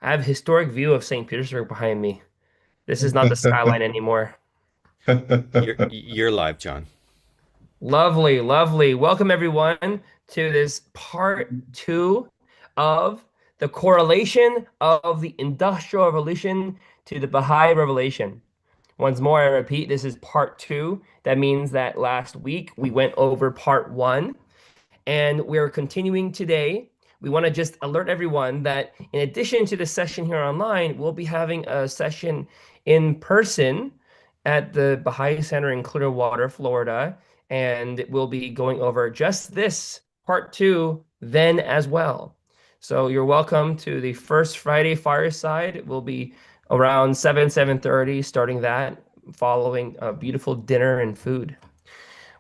I have a historic view of St. Petersburg behind me. This is not the skyline anymore. You're live, John. Lovely, lovely. Welcome everyone to this part two of the correlation of the Industrial Revolution to the Baha'i Revelation. Once more, I repeat, this is part two. That means that last week we went over part one. And we're continuing today. We want to just alert everyone that in addition to the session here online, we'll be having a session in person at the Baha'i Center in Clearwater, Florida. And we'll be going over just this part two then as well. So you're welcome to the first Friday fireside. It will be around 7:30, starting that, following a beautiful dinner and food.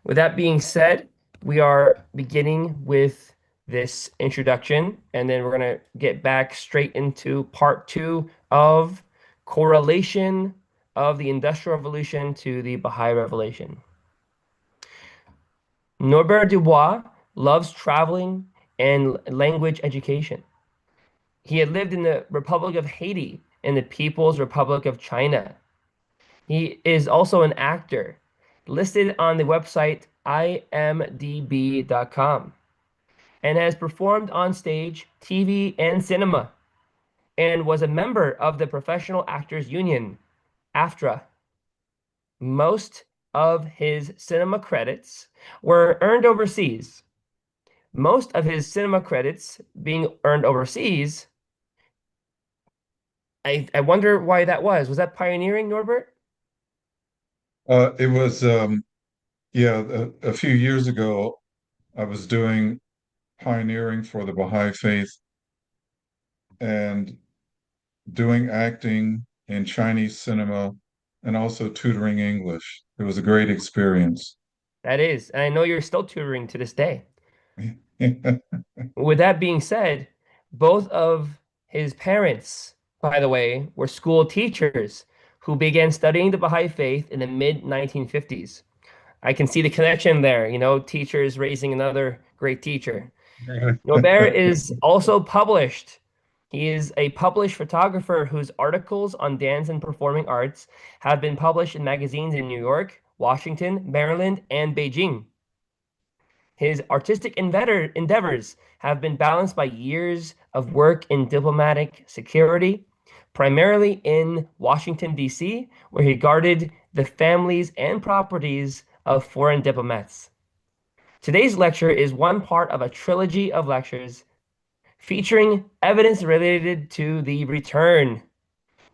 With that being said, we are beginning with this introduction, and then we're going to get back straight into part two of correlation of the Industrial Revolution to the Baha'i Revelation. Norbert Dubois loves traveling and language education. He had lived in the Republic of Haiti and the People's Republic of China. He is also an actor, listed on the website imdb.com, and has performed on stage, TV, and cinema, and was a member of the Professional Actors Union, AFTRA. Most of his cinema credits were earned overseas. Most of his cinema credits being earned overseas. I wonder why that was. Was that pioneering, Norbert? It was, yeah, a few years ago, I was doing pioneering for the Bahá'í Faith and doing acting in Chinese cinema and also tutoring English. It was a great experience. That is. And I know you're still tutoring to this day. With that being said, both of his parents, by the way, were school teachers who began studying the Baha'i Faith in the mid 1950s. I can see the connection there, teachers raising another great teacher. Norbert is also published. He is a published photographer whose articles on dance and performing arts have been published in magazines in New York, Washington, Maryland, and Beijing. His artistic endeavors have been balanced by years of work in diplomatic security, primarily in Washington, D.C., where he guarded the families and properties of foreign diplomats. Today's lecture is one part of a trilogy of lectures featuring evidence related to the return.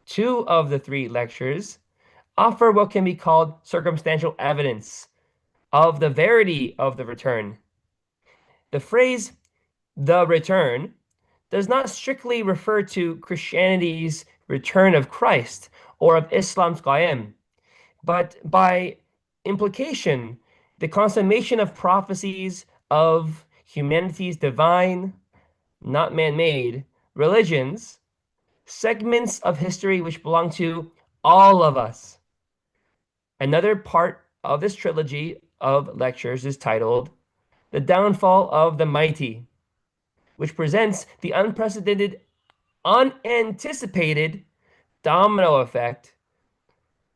Two of the three lectures offer what can be called circumstantial evidence of the verity of the return. The phrase the return does not strictly refer to Christianity's return of Christ or of Islam's Qiyam, but by implication, the consummation of prophecies of humanity's divine, not man-made, religions, segments of history which belong to all of us. Another part of this trilogy of lectures is titled The Downfall of the Mighty, which presents the unprecedented, unanticipated domino effect,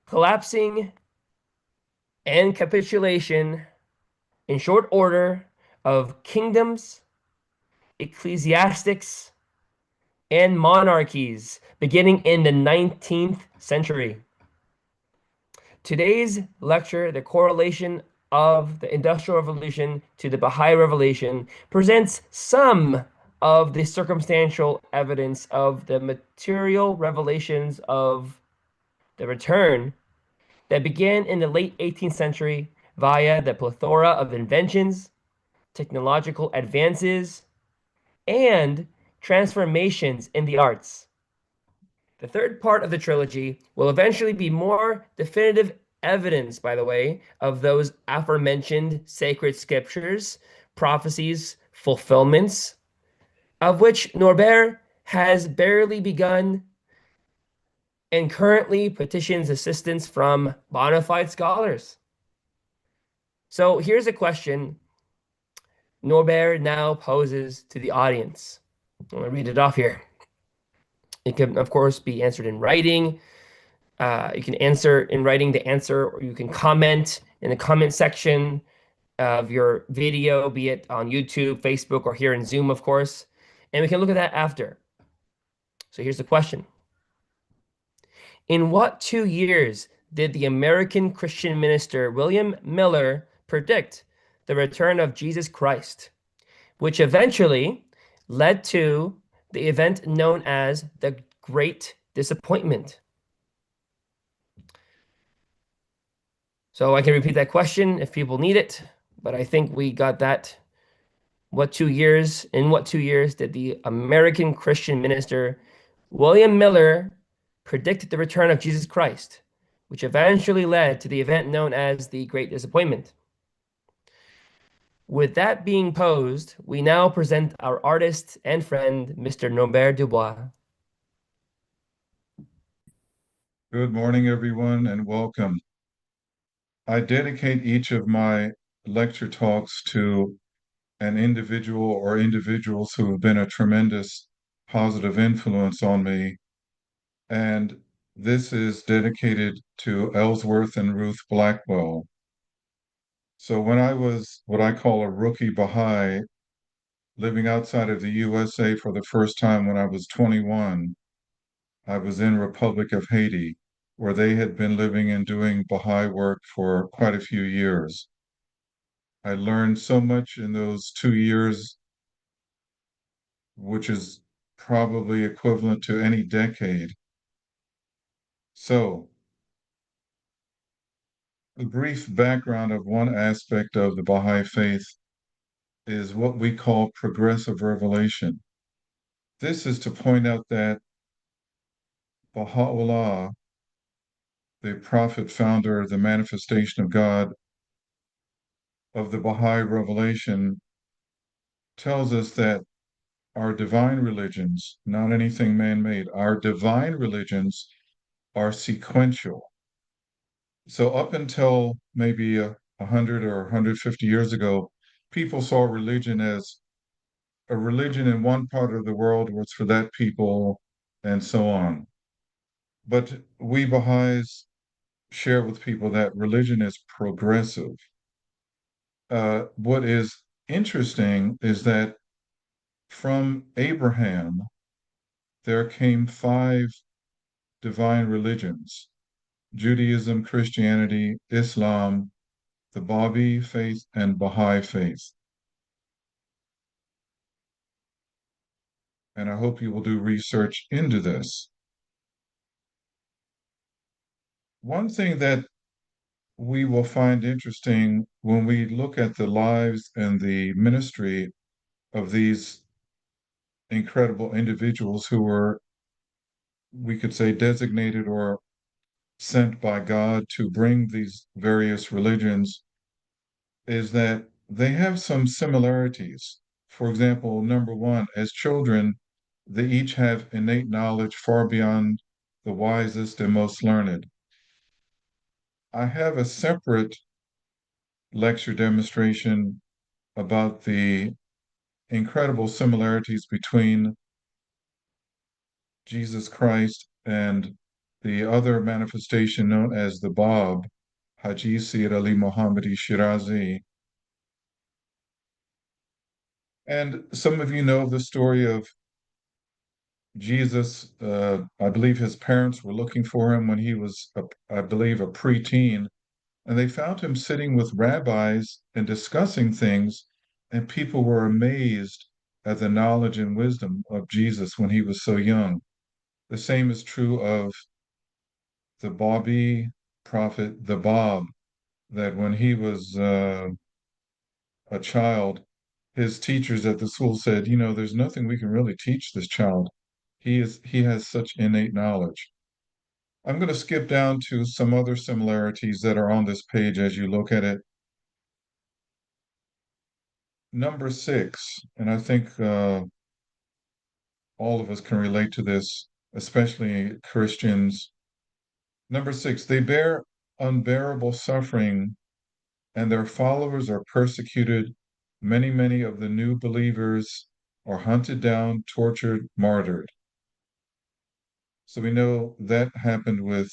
collapsing and capitulation in short order of kingdoms, ecclesiastics, and monarchies beginning in the 19th century. Today's lecture, The Correlation of the Industrial Revolution to the Baha'i Revelation, presents some of the circumstantial evidence of the material revelations of the return that began in the late 18th century via the plethora of inventions, technological advances, and transformations in the arts. The third part of the trilogy will eventually be more definitive evidence, by the way, of those aforementioned sacred scriptures, prophecies, fulfillments, of which Norbert has barely begun and currently petitions assistance from bona fide scholars. So here's a question Norbert now poses to the audience. I'm going to read it off here. It can, of course, be answered in writing. You can answer in writing the answer, or you can comment in the comment section of your video, be it on YouTube, Facebook, or here in Zoom, of course. And we can look at that after. So here's the question. In what 2 years did the American Christian minister William Miller predict the return of Jesus Christ, which eventually led to the event known as the Great Disappointment? So I can repeat that question if people need it, but I think we got that. In what 2 years did the American Christian minister William Miller predict the return of Jesus Christ, which eventually led to the event known as the Great Disappointment? With that being posed, we now present our artist and friend, Mr. Norbert Dubois. Good morning, everyone, and welcome. I dedicate each of my lecture talks to an individual or individuals who have been a tremendous positive influence on me. And this is dedicated to Ellsworth and Ruth Blackwell. So when I was what I call a rookie Baha'i, living outside of the USA for the first time when I was 21, I was in Republic of Haiti, where they had been living and doing Baha'i work for quite a few years. I learned so much in those 2 years, which is probably equivalent to any decade. So, a brief background of one aspect of the Baha'i Faith is what we call progressive revelation. This is to point out that Baha'u'llah, the prophet founder, the manifestation of God of the Baha'i revelation, tells us that our divine religions, not anything man-made, our divine religions are sequential. So up until maybe 100 or 150 years ago, people saw religion as a religion in one part of the world was for that people and so on. But we Baha'is share with people that religion is progressive. What is interesting is that from Abraham, there came five divine religions: Judaism, Christianity, Islam, the Bahá'í Faith, and Bahá'í Faith. And I hope you will do research into this. One thing that we will find interesting when we look at the lives and the ministry of these incredible individuals who were, we could say, designated or sent by God to bring these various religions is that they have some similarities. For example, number one, as children, they each have innate knowledge far beyond the wisest and most learned. I have a separate lecture demonstration about the incredible similarities between Jesus Christ and the other manifestation known as the Bab, Haji Sayyid Ali Muhammadi Shirazi. And some of you know the story of Jesus. I believe his parents were looking for him when he was, I believe, a preteen, and they found him sitting with rabbis and discussing things, and people were amazed at the knowledge and wisdom of Jesus when he was so young. The same is true of the Babi prophet, the Bab, that when he was a child, his teachers at the school said, there's nothing we can really teach this child. He has such innate knowledge. I'm going to skip down to some other similarities that are on this page as you look at it. Number 6, and I think all of us can relate to this, especially Christians. Number 6, they bear unbearable suffering and their followers are persecuted. Many of the new believers are hunted down, tortured, martyred. So we know that happened with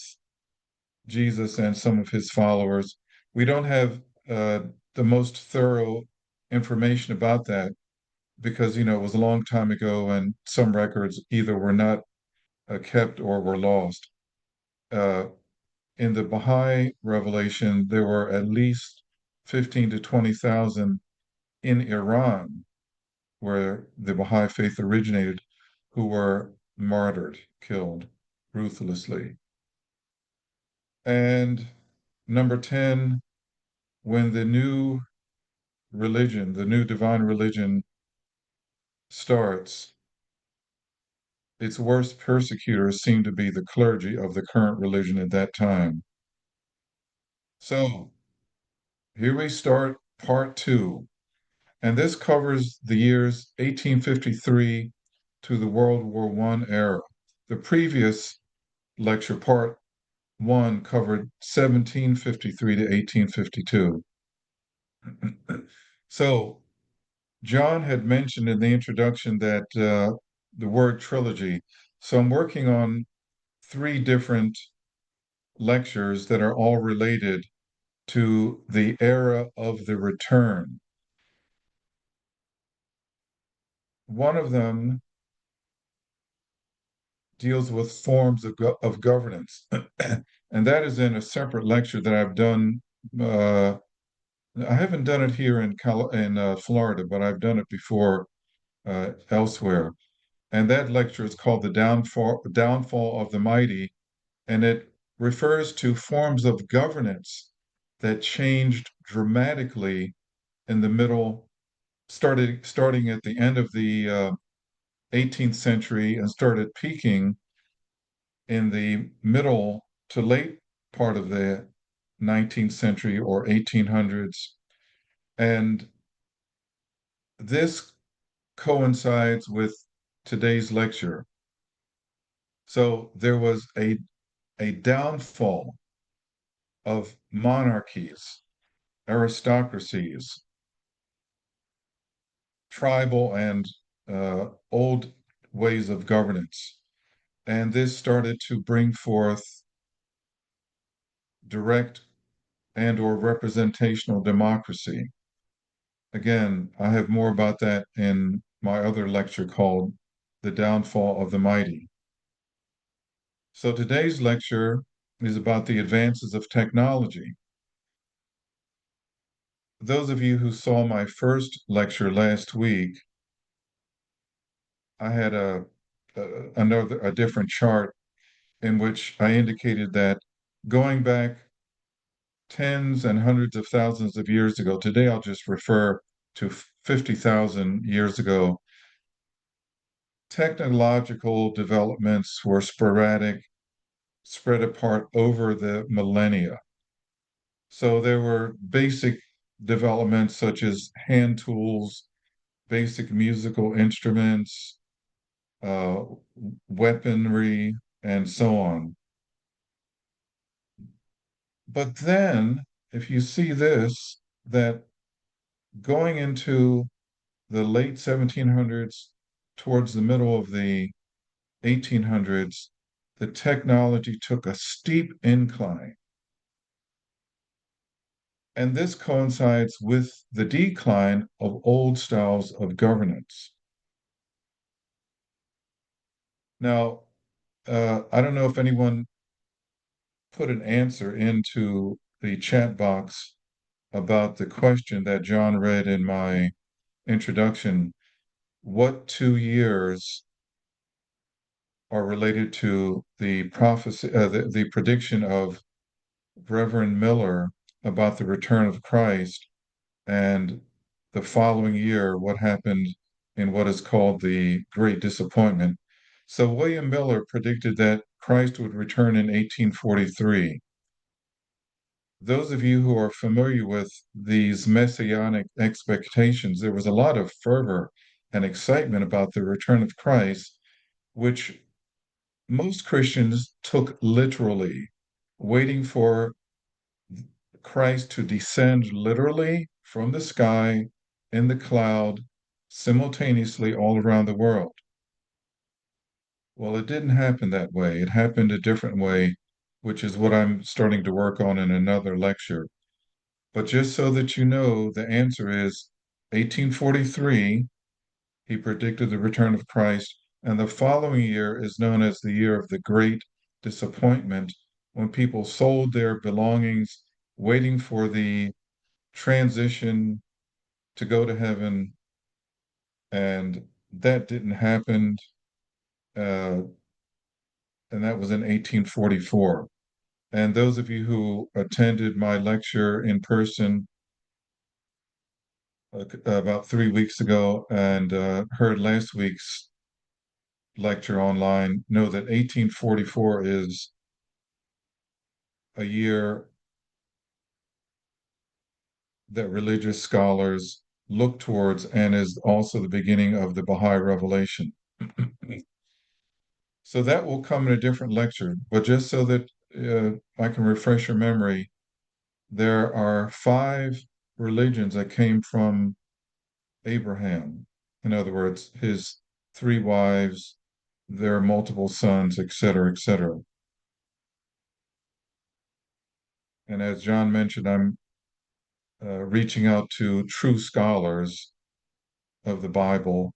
Jesus and some of his followers. We don't have the most thorough information about that because, it was a long time ago and some records either were not kept or were lost. Uh, in the Baha'i revelation, there were at least 15 to 20,000 in Iran, where the Baha'i faith originated, who were martyred, killed ruthlessly. And number 10, when the new religion, the new divine religion starts, its worst persecutors seem to be the clergy of the current religion at that time. So here we start part two, and this covers the years 1853 to the World War I era. The previous lecture, part one, covered 1753 to 1852. So John had mentioned in the introduction that the word trilogy. So I'm working on three different lectures that are all related to the era of the return. One of them deals with forms of governance, and that is in a separate lecture that I've done. I haven't done it here in Florida, but I've done it before elsewhere. And that lecture is called The Downfall of the Mighty, and it refers to forms of governance that changed dramatically in the middle, starting at the end of the 18th century and started peaking in the middle to late part of the 19th century or 1800s. And this coincides with today's lecture. So there was a downfall of monarchies, aristocracies, tribal and old ways of governance. And this started to bring forth direct and or representational democracy. Again, I have more about that in my other lecture called The Downfall of the Mighty. So today's lecture is about the advances of technology. Those of you who saw my first lecture last week, I had a different chart in which I indicated that going back tens and hundreds of thousands of years ago, today I'll just refer to 50,000 years ago, technological developments were sporadic, spread apart over the millennia. So there were basic developments such as hand tools, basic musical instruments, uh, weaponry, and so on. But then, if you see this, that going into the late 1700s, towards the middle of the 1800s, the technology took a steep incline. And this coincides with the decline of old styles of governance. Now, I don't know if anyone put an answer into the chat box about the question that John read in my introduction. What 2 years are related to the prophecy, the prediction of Reverend Miller about the return of Christ, and the following year, what happened in what is called the Great Disappointment? So William Miller predicted that Christ would return in 1843. Those of you who are familiar with these messianic expectations, there was a lot of fervor and excitement about the return of Christ, which most Christians took literally, waiting for Christ to descend literally from the sky in the cloud simultaneously all around the world. Well, it didn't happen that way. It happened a different way, which is what I'm starting to work on in another lecture. But just so that you know, the answer is 1843, he predicted the return of Christ, and the following year is known as the year of the great disappointment, when people sold their belongings, waiting for the transition to go to heaven, and that didn't happen, uh, and that was in 1844. And those of you who attended my lecture in person about 3 weeks ago and heard last week's lecture online know that 1844 is a year that religious scholars look towards and is also the beginning of the Baha'i revelation. So that will come in a different lecture, but just so that I can refresh your memory, there are 5 religions that came from Abraham. In other words, his 3 wives, their multiple sons, etc., etc. And as John mentioned, I'm reaching out to true scholars of the Bible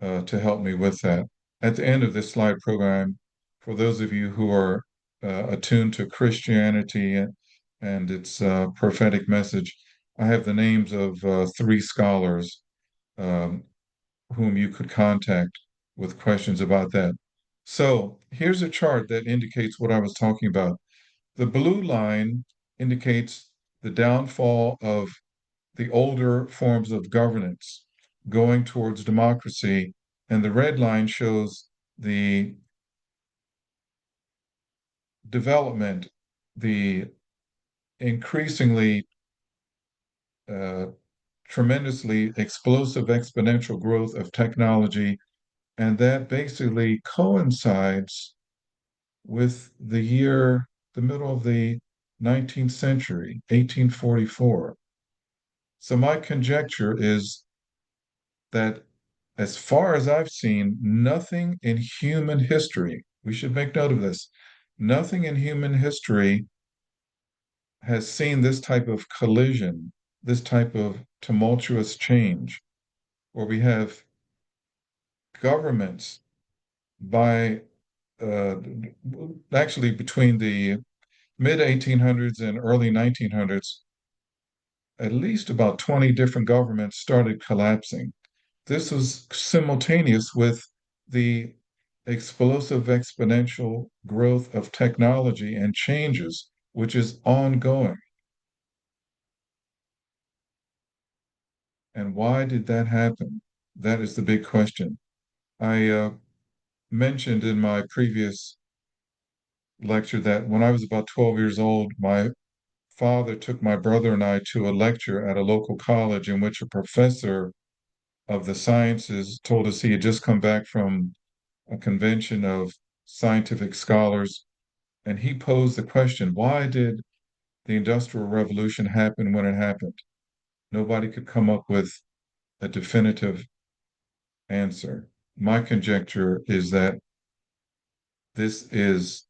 to help me with that. At the end of this slide program, for those of you who are attuned to Christianity and its prophetic message, I have the names of 3 scholars um, whom you could contact with questions about that. So here's a chart that indicates what I was talking about. The blue line indicates the downfall of the older forms of governance going towards democracy, and the red line shows the development, the increasingly uh, tremendously explosive exponential growth of technology, and that basically coincides with the middle of the 19th century, 1844. So my conjecture is that as far as I've seen, nothing in human history, we should make note of this, nothing in human history has seen this type of collision, this type of tumultuous change, where we have governments by uh, actually between the mid 1800s and early 1900s, at least about 20 different governments started collapsing. This was simultaneous with the explosive exponential growth of technology and changes, which is ongoing. And why did that happen? That is the big question. I mentioned in my previous lecture that when I was about 12 years old, my father took my brother and I to a lecture at a local college in which a professor of the sciences told us he had just come back from a convention of scientific scholars, and he posed the question, why did the Industrial Revolution happen when it happened? Nobody could come up with a definitive answer. My conjecture is that this is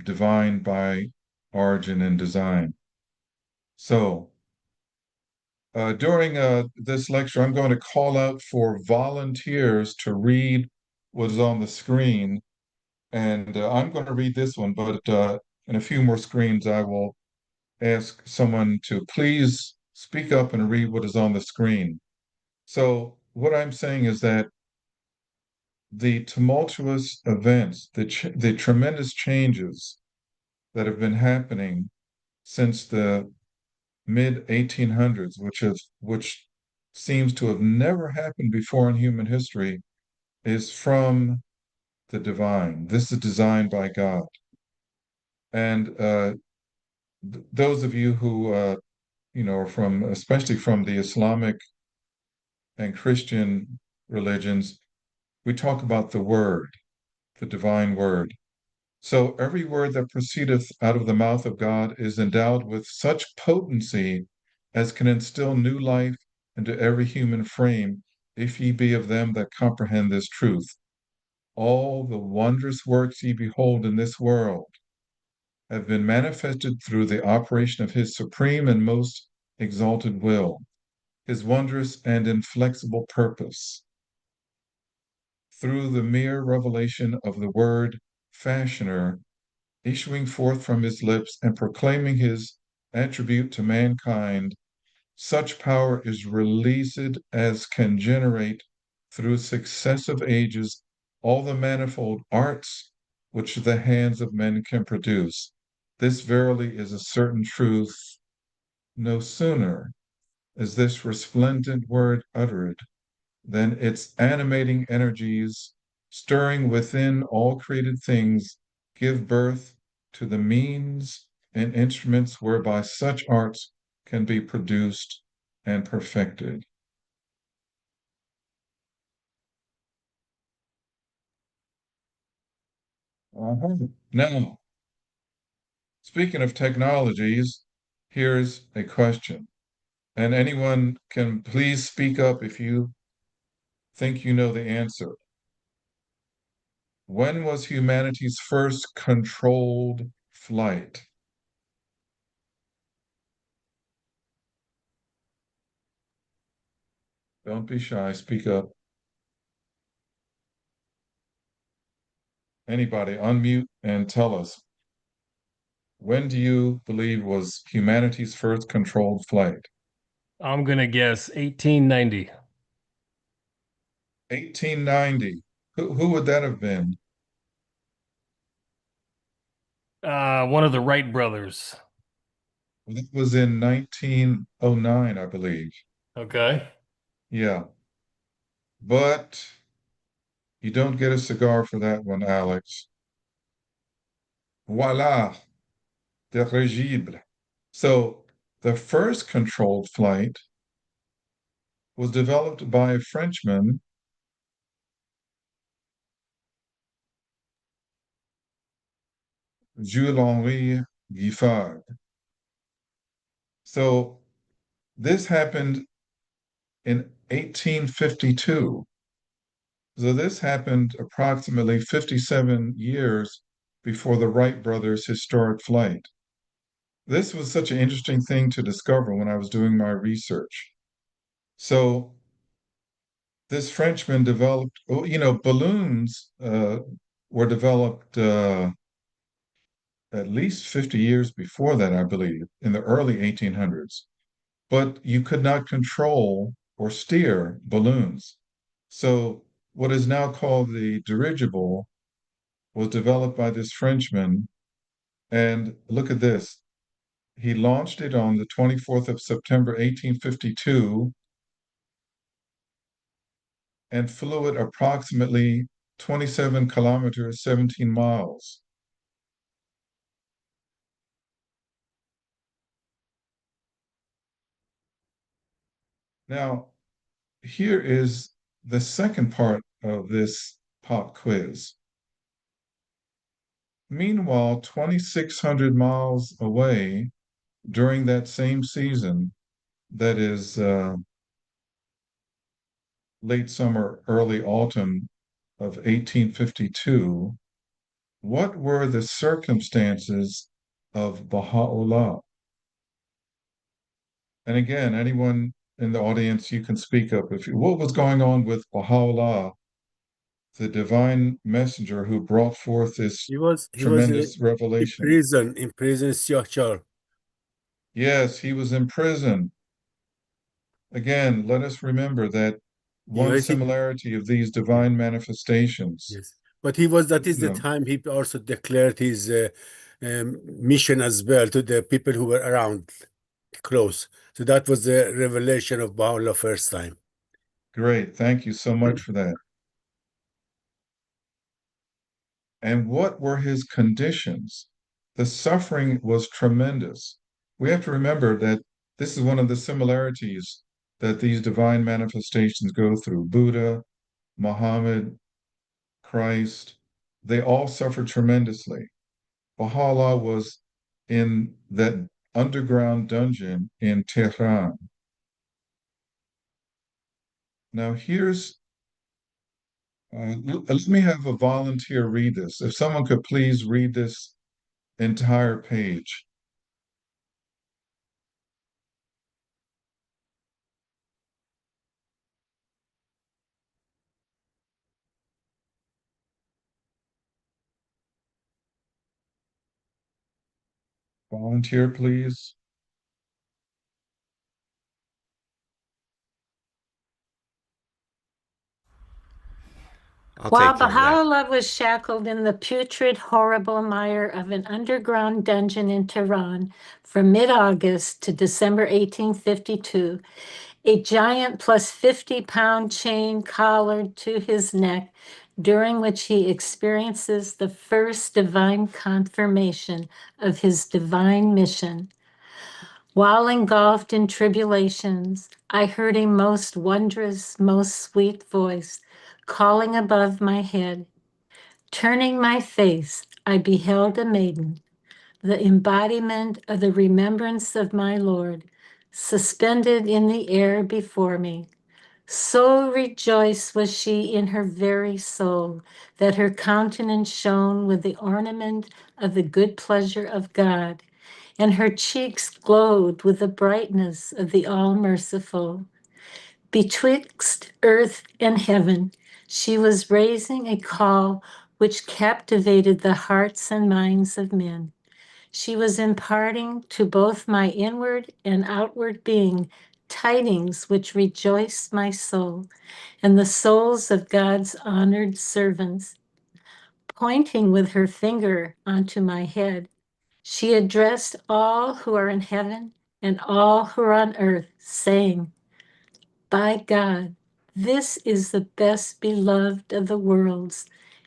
divine by origin and design. So, during this lecture, I'm going to call out for volunteers to read what is on the screen. And I'm going to read this one, but in a few more screens, I will ask someone to please speak up and read what is on the screen. So, what I'm saying is that the tumultuous events, the tremendous changes that have been happening since the mid 1800s, which seems to have never happened before in human history, is from the divine. This is designed by God. And those of you who are from, especially from the Islamic and Christian religions, we talk about the word, the divine word. So every word that proceedeth out of the mouth of God is endowed with such potency as can instill new life into every human frame, if ye be of them that comprehend this truth. All the wondrous works ye behold in this world have been manifested through the operation of his supreme and most exalted will, his wondrous and inflexible purpose. Through the mere revelation of the word fashioner issuing forth from his lips and proclaiming his attribute to mankind, such power is released as can generate through successive ages all the manifold arts which the hands of men can produce. This verily is a certain truth. No sooner is this resplendent word uttered than its animating energies, stirring within all created things, give birth to the means and instruments whereby such arts can be produced and perfected. Now, speaking of technologies, here's a question. And anyone can please speak up if you think you know the answer. When was humanity's first controlled flight? Don't be shy, speak up. Anybody, unmute and tell us. When do you believe was humanity's first controlled flight? I'm gonna guess 1890. 1890. Who would that have been? One of the Wright brothers. That was in 1909, I believe. Okay. Yeah. But you don't get a cigar for that one, Alex. Voila, dirigible. So the first controlled flight was developed by a Frenchman, Jules-Henri Giffard. So this happened in 1852. So this happened approximately 57 years before the Wright brothers' historic flight. This was such an interesting thing to discover when I was doing my research. So this Frenchman developed, balloons were developed at least 50 years before that, I believe, in the early 1800s. But you could not control or steer balloons. So what is now called the dirigible was developed by this Frenchman. And look at this. He launched it on the 24th of September, 1852, and flew it approximately 27 kilometers, 17 miles. Now, here is the second part of this pop quiz. Meanwhile, 2,600 miles away during that same season, that is late summer, early autumn of 1852, what were the circumstances of Baha'u'llah? And again, anyone in the audience, you can speak up. What was going on with Baha'u'llah, the divine messenger who brought forth this He was tremendous revelation? in prison Siachar. Yes, he was in prison. Again, let us remember that one Yes, similarity of these divine manifestations, yes. But that is the time he also declared his mission as well to the people who were around close. So that was the revelation of Baha'u'llah first time. great. Thank you so much for that. And what were his conditions? The suffering was tremendous. We have to remember that this is one of the similarities that these divine manifestations go through. Buddha, Muhammad, Christ, they all suffered tremendously. Baha'u'llah was in that underground dungeon in Tehran. Now, here's Let me have a volunteer read this. If someone could please read this entire page. Volunteer, please. I'll While take care of that. Baha'u'llah was shackled in the putrid, horrible mire of an underground dungeon in Tehran from mid-August to December 1852, a giant plus 50-pound chain collared to his neck, during which he experiences the first divine confirmation of his divine mission. While engulfed in tribulations, I heard a most wondrous, most sweet voice calling above my head. Turning my face, I beheld a maiden, the embodiment of the remembrance of my Lord, suspended in the air before me. So rejoiced was she in her very soul that her countenance shone with the ornament of the good pleasure of God, and her cheeks glowed with the brightness of the All-Merciful. Betwixt earth and heaven, she was raising a call which captivated the hearts and minds of men. She was imparting to both my inward and outward being tidings which rejoiced my soul and the souls of God's honored servants. Pointing with her finger onto my head, she addressed all who are in heaven and all who are on earth, saying, by God, this is the best beloved of the worlds,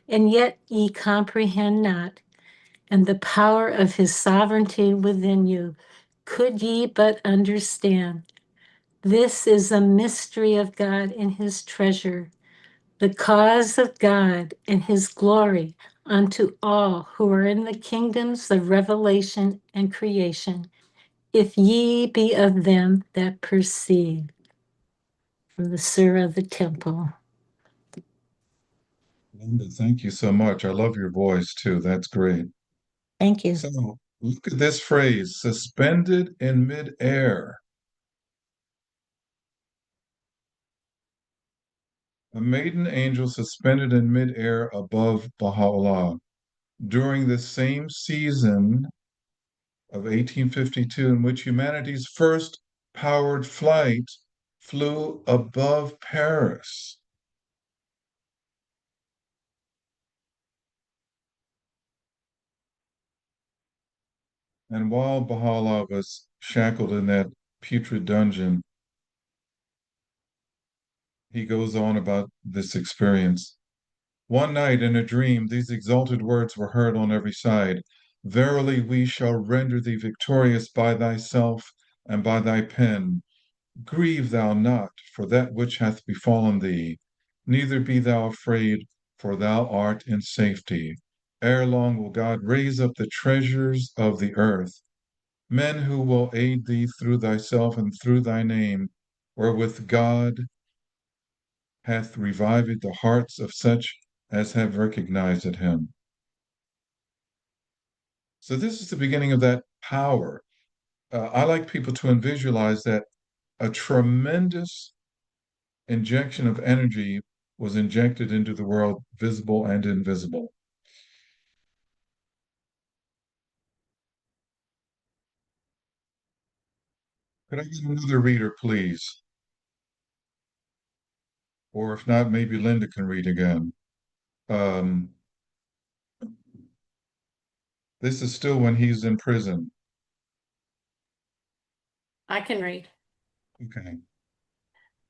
and yet ye comprehend not, and the power of his sovereignty within you, could ye but understand. This is a mystery of God in his treasure, the cause of God and his glory unto all who are in the kingdoms of revelation and creation, if ye be of them that perceive. From the Surah of the Temple. Linda, thank you so much. I love your voice too. That's great. Thank you. So look at this phrase, suspended in midair. A maiden angel suspended in midair above Baha'u'llah. During the same season of 1852, in which humanity's first powered flight flew above Paris. And while Baha'u'llah was shackled in that putrid dungeon, he goes on about this experience. One night in a dream, these exalted words were heard on every side. Verily, we shall render thee victorious by thyself and by thy pen. Grieve thou not for that which hath befallen thee, neither be thou afraid, for thou art in safety. Ere long will God raise up the treasures of the earth, men who will aid thee through thyself and through thy name, wherewith God hath revived the hearts of such as have recognized him. So this is the beginning of that power. I like people to visualize that a tremendous injection of energy was injected into the world, visible and invisible. Could I get another reader, please? Or if not, maybe Linda can read again. Um, this is still when he's in prison. I can read. Okay.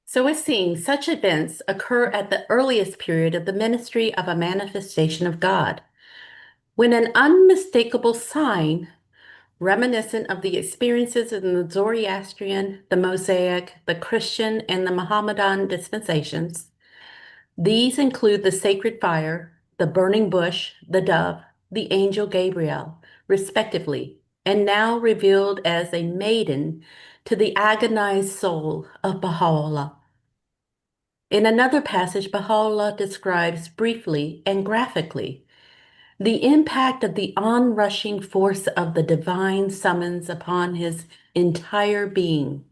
So it seems such events occur at the earliest period of the ministry of a manifestation of God, when an unmistakable sign, reminiscent of the experiences in the Zoroastrian, the Mosaic, the Christian, and the Mohammedan dispensations. These include the sacred fire, the burning bush, the dove, the angel Gabriel, respectively, and now revealed as a maiden to the agonized soul of Baha'u'llah. In another passage, Baha'u'llah describes briefly and graphically the impact of the onrushing force of the divine summons upon his entire being.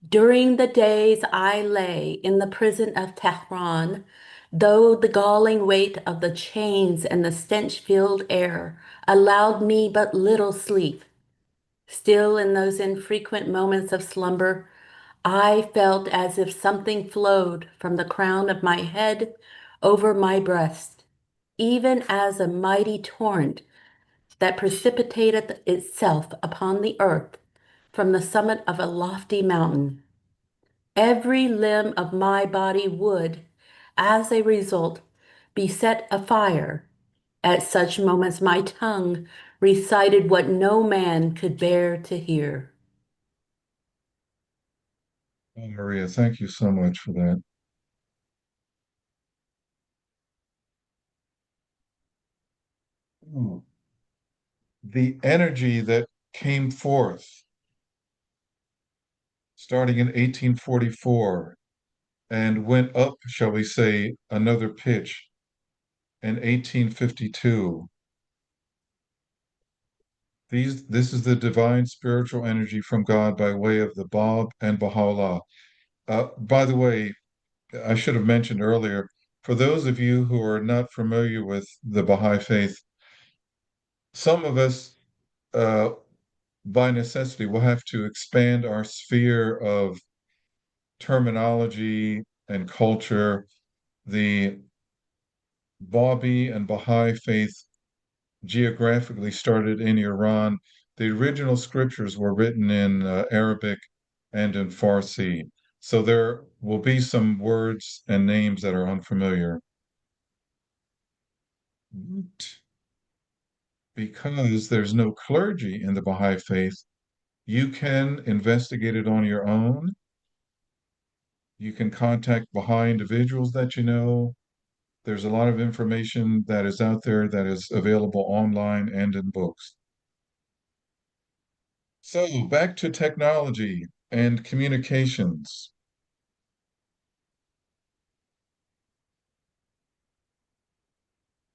During the days I lay in the prison of Tehran, though the galling weight of the chains and the stench-filled air allowed me but little sleep, still in those infrequent moments of slumber, I felt as if something flowed from the crown of my head over my breast, even as a mighty torrent that precipitated itself upon the earth from the summit of a lofty mountain. Every limb of my body would, as a result, be set afire. At such moments, my tongue recited what no man could bear to hear. Oh, Maria, thank you so much for that. Oh, the energy that came forth starting in 1844 and went up, shall we say, another pitch in 1852. This is the divine spiritual energy from God by way of the Bab and Baha'u'llah. By the way, I should have mentioned earlier, for those of you who are not familiar with the Baha'i Faith, some of us, by necessity, will have to expand our sphere of terminology and culture. The Babi and Baha'i Faith geographically started in Iran. The original scriptures were written in Arabic and in Farsi. So there will be some words and names that are unfamiliar. Because there's no clergy in the Baha'i Faith, you can investigate it on your own. You can contact Baha'i individuals that you know. There's a lot of information that is out there that is available online and in books. So back to technology and communications.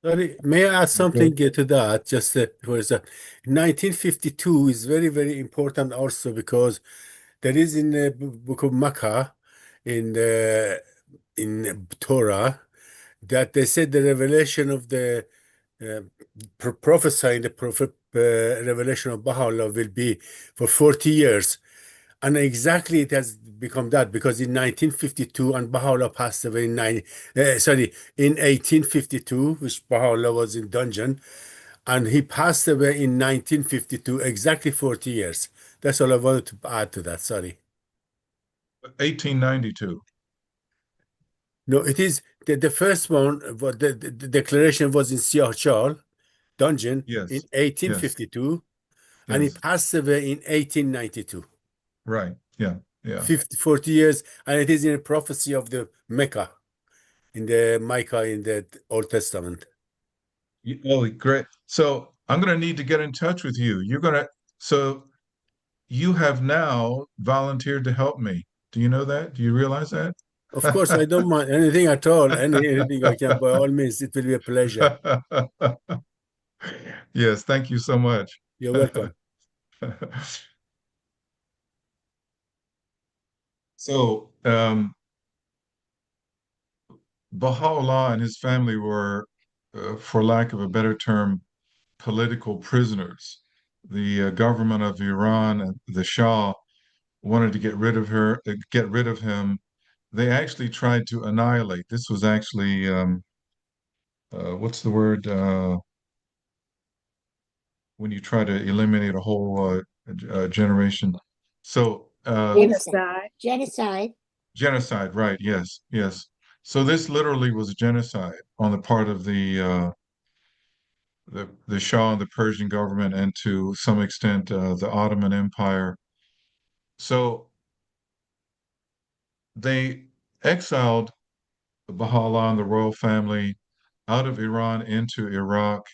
Sorry, may I add something Okay. to that? Just for that, 1952 is very, very important also because there is in the book of Makkah in Torah that they said the revelation of the uh, prophesying the prophet revelation of Baha'u'llah will be for 40 years. And exactly it has become that because in 1952 and Baha'u'llah passed away in 1852, which Baha'u'llah was in dungeon, and he passed away in 1952, exactly 40 years. That's all I wanted to add to that. Sorry. 1892. No, it is the first one. The declaration was in Siahchal dungeon in Yes, yes, 1852, and he yes. passed away in 1892. Right. Yeah, yeah. 40 years, and it is in a prophecy of the Mecca, in the Micah in the Old Testament. Oh, great. So I'm going to need to get in touch with you. So you have now volunteered to help me. Do you know that? Do you realize that? Of course, I don't mind anything at all. Anything I can, by all means, it will be a pleasure. Yes, thank you so much. You're welcome. So, Baha'u'llah and his family were, for lack of a better term, political prisoners. The government of Iran and the Shah wanted to get rid of him. They actually tried to annihilate. This was actually, what's the word? When you try to eliminate a whole generation. So, Genocide. Genocide. genocide, right? Yes, yes. So this literally was a genocide on the part of the Shah and the Persian government, and to some extent the Ottoman Empire. So they exiled Baha'u'llah and the royal family out of Iran into Iraq,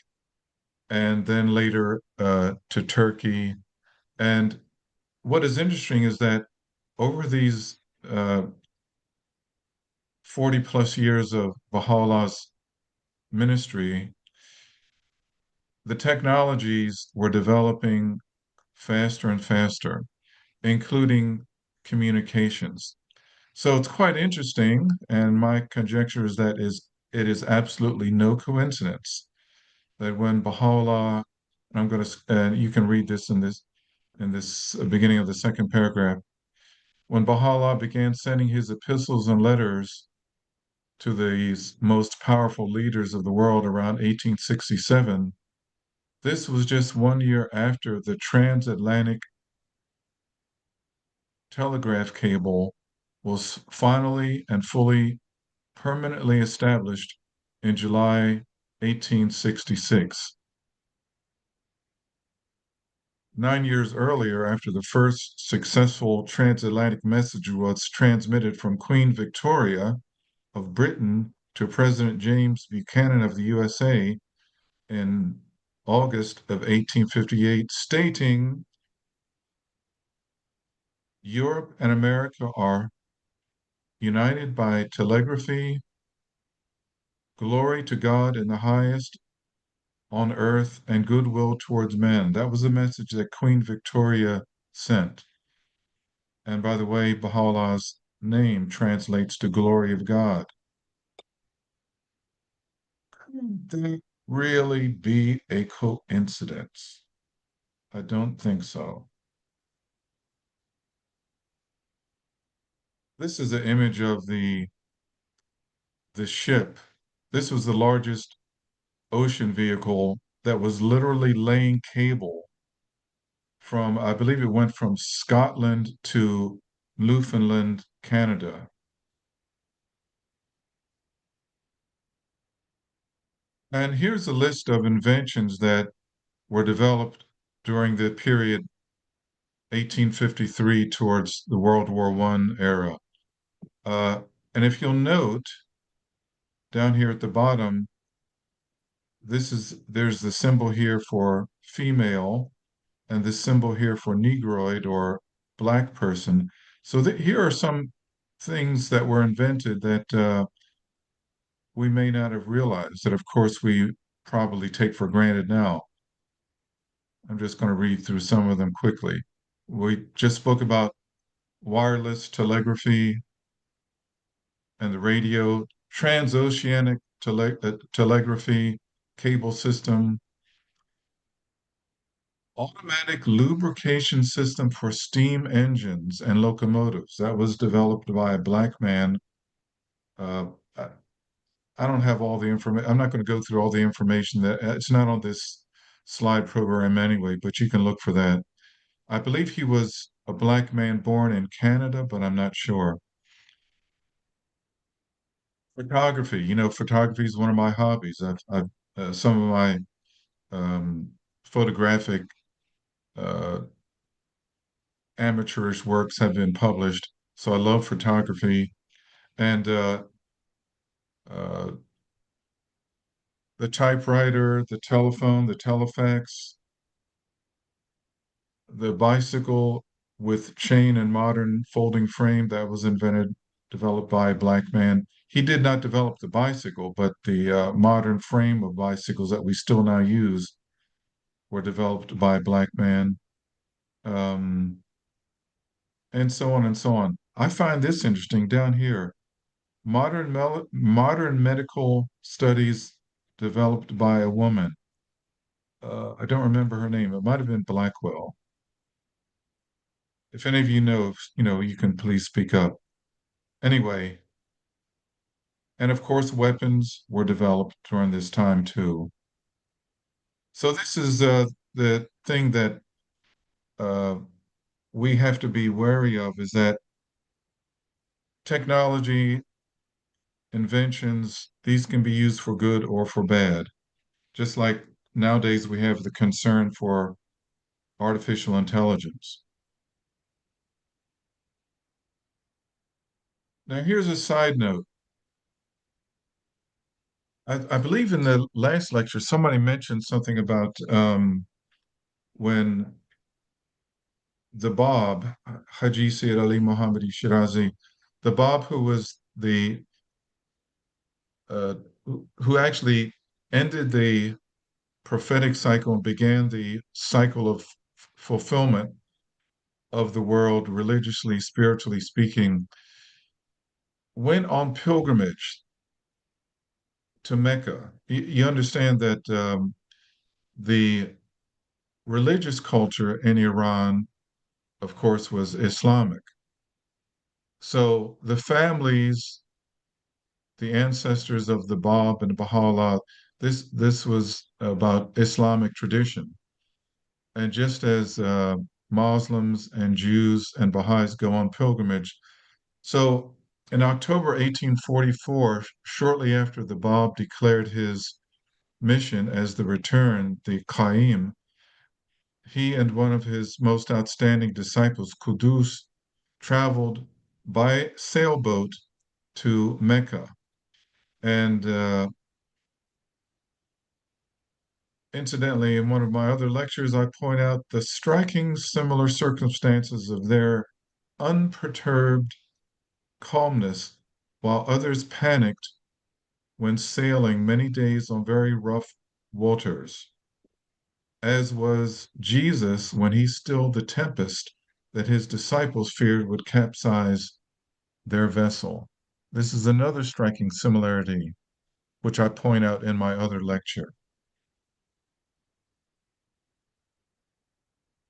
and then later to Turkey. And what is interesting is that over these 40 plus years of Baha'u'llah's ministry, the technologies were developing faster and faster, including communications. So it's quite interesting, and my conjecture is that it is absolutely no coincidence that when Baha'u'llah, and I'm going to, and you can read this in this beginning of the second paragraph, when Baha'u'llah began sending his epistles and letters to the most powerful leaders of the world around 1867, this was just 1 year after the transatlantic telegraph cable was finally and fully permanently established in July 1866. 9 years earlier, after the first successful transatlantic message was transmitted from Queen Victoria of Britain to President James Buchanan of the USA in August of 1858, stating, Europe and America are united by telegraphy, glory to God in the highest on earth, and goodwill towards men. That was the message that Queen Victoria sent. And by the way, Baha'u'llah's name translates to glory of God. Could that really be a coincidence? I don't think so. This is an image of the ship. This was the largest ocean vehicle that was literally laying cable from, I believe it went from Scotland to Newfoundland, Canada. And here's a list of inventions that were developed during the period 1853 towards the World War I era. And if you'll note down here at the bottom, there's the symbol here for female and this symbol here for Negroid or black person. So here are some things that were invented that we may not have realized, that of course we probably take for granted now. I'm just going to read through some of them quickly. We just spoke about wireless telegraphy and the radio, transoceanic telegraphy, cable system, automatic lubrication system for steam engines and locomotives. That was developed by a black man. Uh, I I don't have all the information. I'm not going to go through all the information that it's not on this slide program anyway, but you can look for that. I believe he was a black man born in Canada, but I'm not sure. Photography, photography is one of my hobbies. Some of my photographic uh, amateurish works have been published, so I love photography. And uh, the typewriter, the telephone, the telefax, the bicycle with chain and modern folding frame that was developed by a black man. He did not develop the bicycle, but the modern frame of bicycles that we still now use were developed by a black man, um, and so on and so on. I find this interesting down here. Modern medical studies developed by a woman. I don't remember her name. It might have been Blackwell. If any of you know, you can please speak up. Anyway, and of course, weapons were developed during this time too. So this is the thing that uh, we have to be wary of is that technology, inventions, these can be used for good or for bad. Just like nowadays we have the concern for artificial intelligence. Now, here's a side note. I believe in the last lecture, somebody mentioned something about when the Bab, Haji Sayyid Ali Muhammadi Shirazi, the Bab who was the who actually ended the prophetic cycle and began the cycle of fulfillment of the world, religiously, spiritually speaking, went on pilgrimage to Mecca. You understand that the religious culture in Iran, of course, was Islamic. So the families, the ancestors of the Bab and Baha'u'llah, this was about Islamic tradition. And just as Muslims and Jews and Baha'is go on pilgrimage, so in October 1844, shortly after the Bab declared his mission as the return, the Qaim, he and one of his most outstanding disciples, Qudus, traveled by sailboat to Mecca. And incidentally, in one of my other lectures, I point out the striking similar circumstances of their unperturbed calmness while others panicked when sailing many days on very rough waters, as was Jesus when he stilled the tempest that his disciples feared would capsize their vessel. This is another striking similarity, which I point out in my other lecture.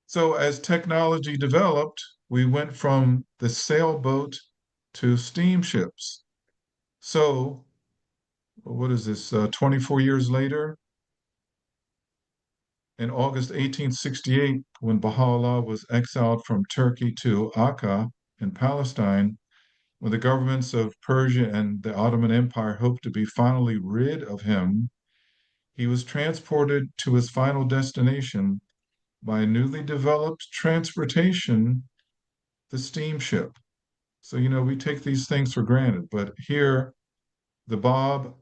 So, as technology developed, we went from the sailboat to steamships. So, what is this, 24 years later? In August 1868, when Baha'u'llah was exiled from Turkey to Akka in Palestine, when the governments of Persia and the Ottoman Empire hoped to be finally rid of him, he was transported to his final destination by a newly developed transportation, the steamship. So, we take these things for granted, but here the Bab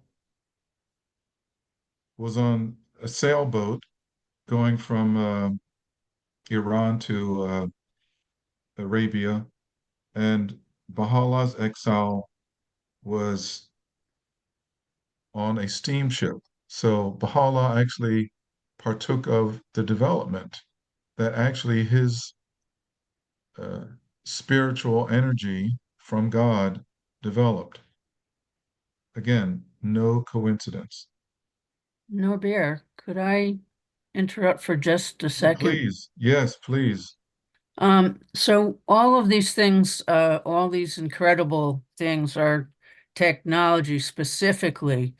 was on a sailboat going from Iran to Arabia, and Baha'u'llah's exile was on a steamship. So Baha'u'llah actually partook of the development that actually his uh, spiritual energy from God developed. Again, no coincidence. Norbert, could I interrupt for just a second? Please, yes, please. So all of these things, all these incredible things are technology specifically,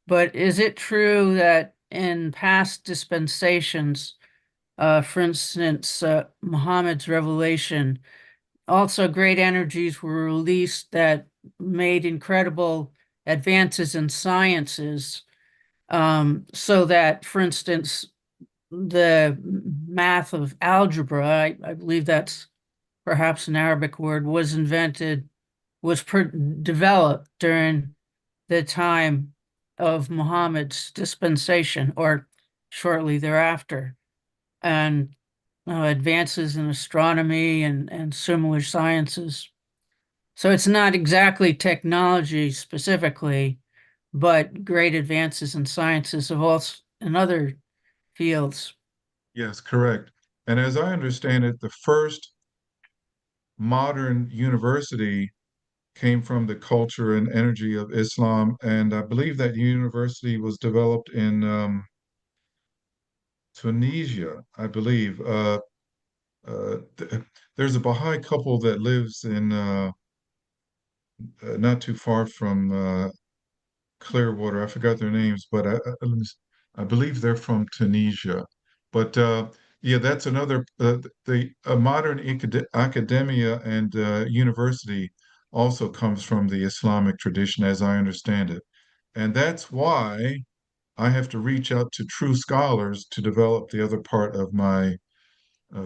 but is it true that in past dispensations, for instance, Muhammad's revelation, also great energies were released that made incredible advances in sciences, so that, for instance, the math of algebra, I believe that's perhaps an Arabic word, was developed during the time of Muhammad's dispensation or shortly thereafter. And advances in astronomy and similar sciences. So it's not exactly technology specifically, but great advances in sciences of all in other fields. Yes, correct. And as I understand it, the first modern university came from the culture and energy of Islam, and I believe that university was developed in Tunisia, I believe. There's a Baha'i couple that lives in not too far from Clearwater. I forgot their names, but I believe they're from Tunisia. But yeah, that's another, the modern academia and university also comes from the Islamic tradition, as I understand it. And that's why I have to reach out to true scholars to develop the other part of my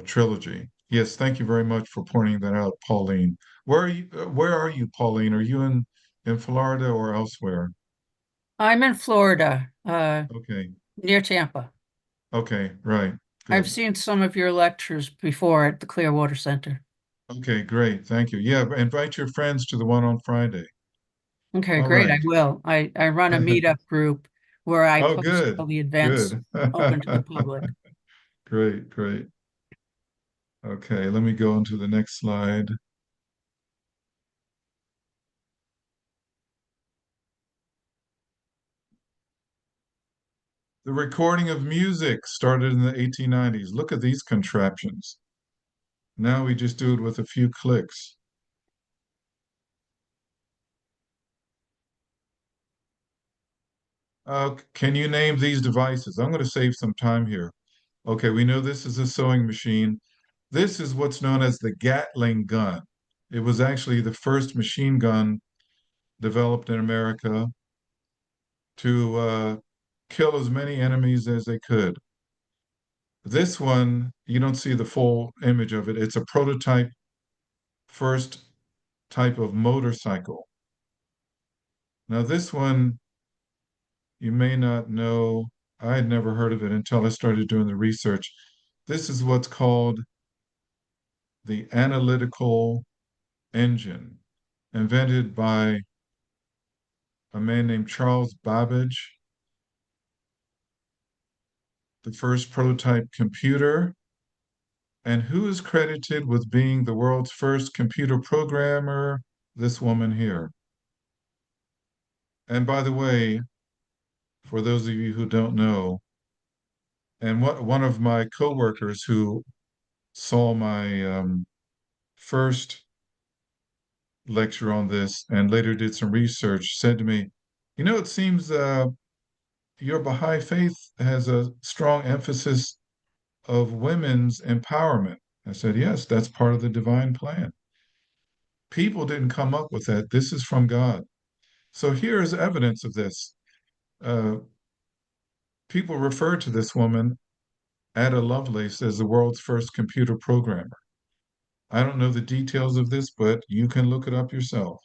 trilogy. Yes, thank you very much for pointing that out, Pauline. Where are you, Pauline? Are you in Florida or elsewhere? I'm in Florida, Okay. near Tampa. Okay, right. I've Good. seen some of your lectures before at the Clearwater Center. Okay, great. Thank you. Yeah, invite your friends to the one on Friday. Okay, All great. I right. will. I run a meetup group where I Oh, post all good. the events Good. open to the public. Great, great. Okay, let me go on to the next slide. The recording of music started in the 1890s. Look at these contraptions. Now we just do it with a few clicks. Can you name these devices? I'm going to save some time here. Okay, we know this is a sewing machine. This is what's known as the Gatling gun. It was actually the first machine gun developed in America to kill as many enemies as they could. This one, you don't see the full image of it. It's a prototype, first type of motorcycle. Now, this one, you may not know. I had never heard of it until I started doing the research. This is what's called the analytical engine, invented by a man named Charles Babbage, the first prototype computer. And who is credited with being the world's first computer programmer? This woman here. And by the way, for those of you who don't know, and one of my coworkers who saw my first lecture on this and later did some research said to me, it seems your Baha'i faith has a strong emphasis of women's empowerment. I said, yes, that's part of the divine plan. People didn't come up with that. This is from God. So here is evidence of this. Uh, People refer to this woman, Ada Lovelace, as the world's first computer programmer. I don't know the details of this, but you can look it up yourself.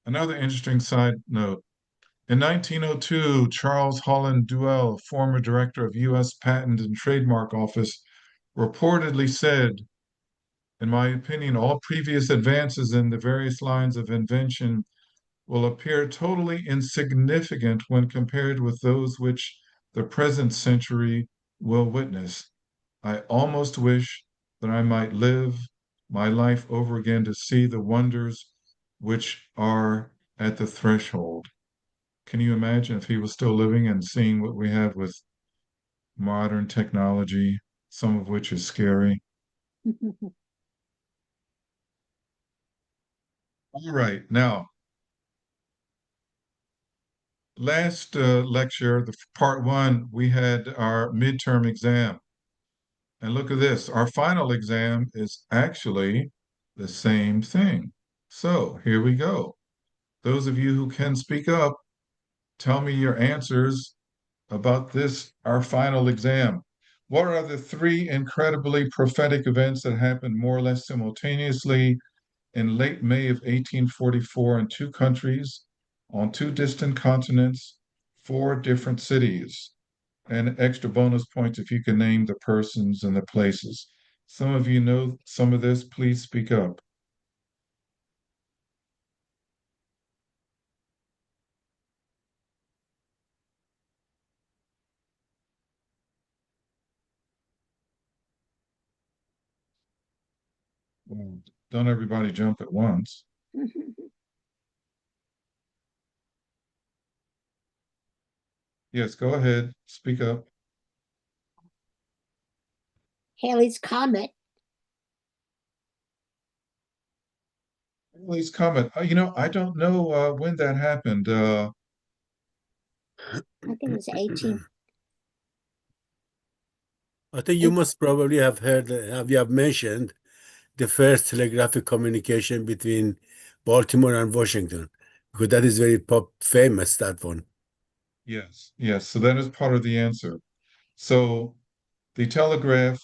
Another interesting side note. In 1902, Charles Holland Duell, former director of U.S. Patent and Trademark Office, reportedly said, in my opinion, all previous advances in the various lines of invention will appear totally insignificant when compared with those which the present century will witness. I almost wish that I might live my life over again to see the wonders which are at the threshold. Can you imagine if he was still living and seeing what we have with modern technology, some of which is scary? All right, now, last lecture, the part one, we had our midterm exam. And look at this, our final exam is actually the same thing. So here we go. Those of you who can speak up, tell me your answers about this, our final exam. What are the three incredibly prophetic events that happened more or less simultaneously in late May of 1844 in two countries, on two distant continents, four different cities? And extra bonus points if you can name the persons and the places. Some of you know some of this, please speak up. Well, don't everybody jump at once. Yes, go ahead, speak up. Halley's Comet. Please comment. I don't know when that happened. I think it was 18. I think you must probably have heard, you have mentioned the first telegraphic communication between Baltimore and Washington, because that is very famous, that one. Yes, yes. So that is part of the answer. So the telegraph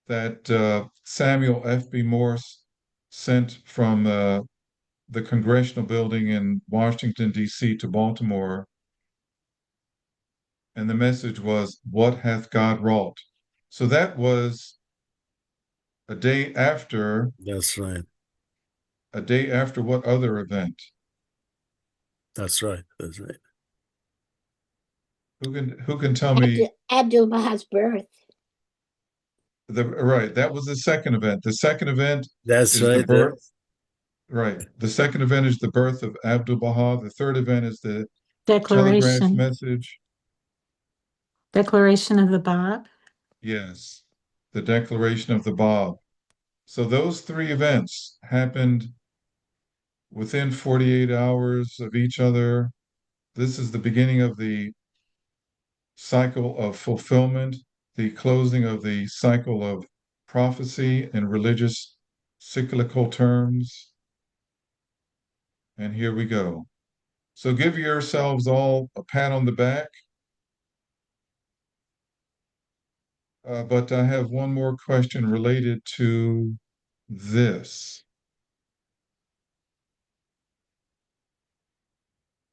that Samuel F.B. Morse sent from the Congressional Building in Washington, D.C. to Baltimore, and the message was, "What hath God wrought?" So that was a day after That's right. A day after what other event? That's right. That's right. Who can tell me? Abdu'l-Baha's birth. Right, that was the second event. The second event That's is the right. birth. Right. The second event is the birth of Abdu'l-Baha. The third event is the telegraph Declaration. message. Declaration of the Bab. Yes, the declaration of the Bab. So those three events happened within 48 hours of each other. This is the beginning of the cycle of fulfillment, the closing of the cycle of prophecy in religious cyclical terms. And here we go. So give yourselves all a pat on the back. But I have one more question related to this.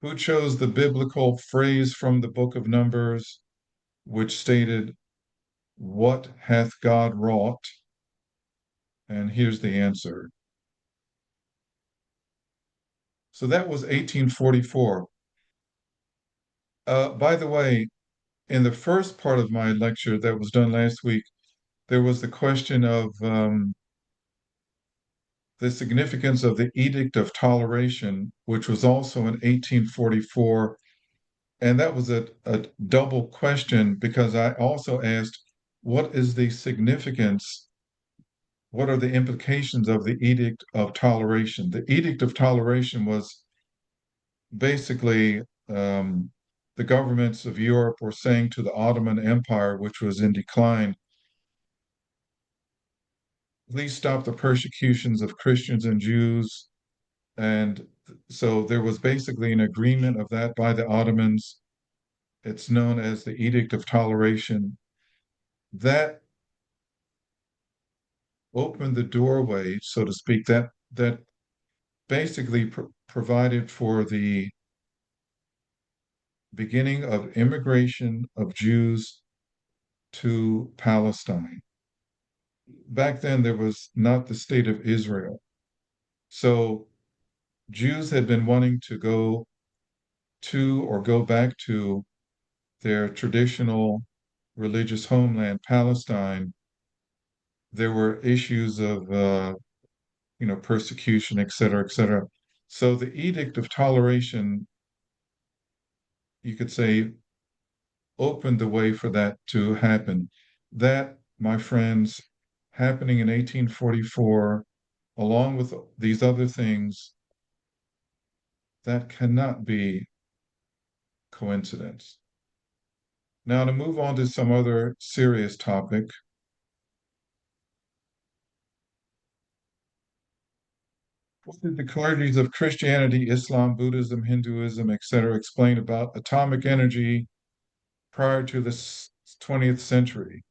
Who chose the biblical phrase from the book of Numbers, which stated, "What hath God wrought?" And here's the answer. So that was 1844. By the way, in the first part of my lecture that was done last week, there was the question of the significance of the Edict of Toleration, which was also in 1844. And that was a double question because I also asked, what is the significance? What are the implications of the Edict of Toleration? The Edict of Toleration was basically the governments of Europe were saying to the Ottoman Empire, which was in decline, please stop the persecutions of Christians and Jews. And so there was basically an agreement of that by the Ottomans. It's known as the Edict of Toleration. That opened the doorway, so to speak, that basically provided for the beginning of immigration of Jews to Palestine. Back then, there was not the state of Israel. So Jews had been wanting to go to or go back to their traditional religious homeland, Palestine. There were issues of persecution, et cetera, et cetera. So the Edict of Toleration, you could say, opened the way for that to happen. That, my friends, happening in 1844, along with these other things, that cannot be coincidence. Now, to move on to some other serious topic. What did the clergies of Christianity, Islam, Buddhism, Hinduism, etc., explain about atomic energy prior to the 20th century?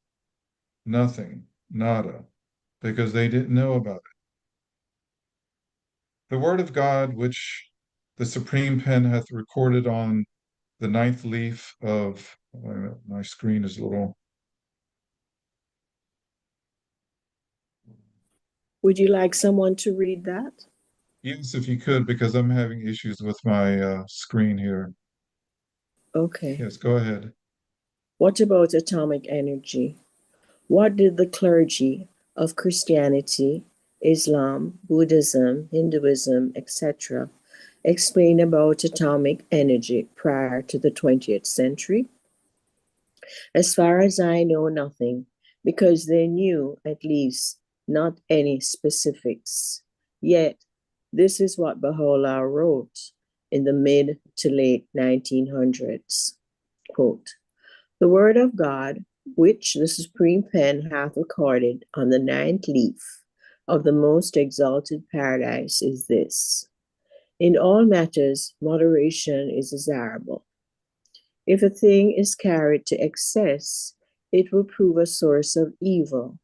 Nothing, nada, because they didn't know about it. The word of God, which the Supreme Pen hath recorded on the 9th leaf of, my screen is a little. Would you like someone to read that? Yes, if you could, because I'm having issues with my screen here. Okay. Yes, go ahead. What about atomic energy? What did the clergy of Christianity, Islam, Buddhism, Hinduism, etc., explain about atomic energy prior to the 20th century? As far as I know, nothing, because they knew at least not any specifics. Yet, this is what Baha'u'llah wrote in the mid to late 1900s. Quote, "The word of God, which the Supreme Pen hath recorded on the 9th leaf of the most exalted paradise is this. In all matters, moderation is desirable. If a thing is carried to excess, it will prove a source of evil.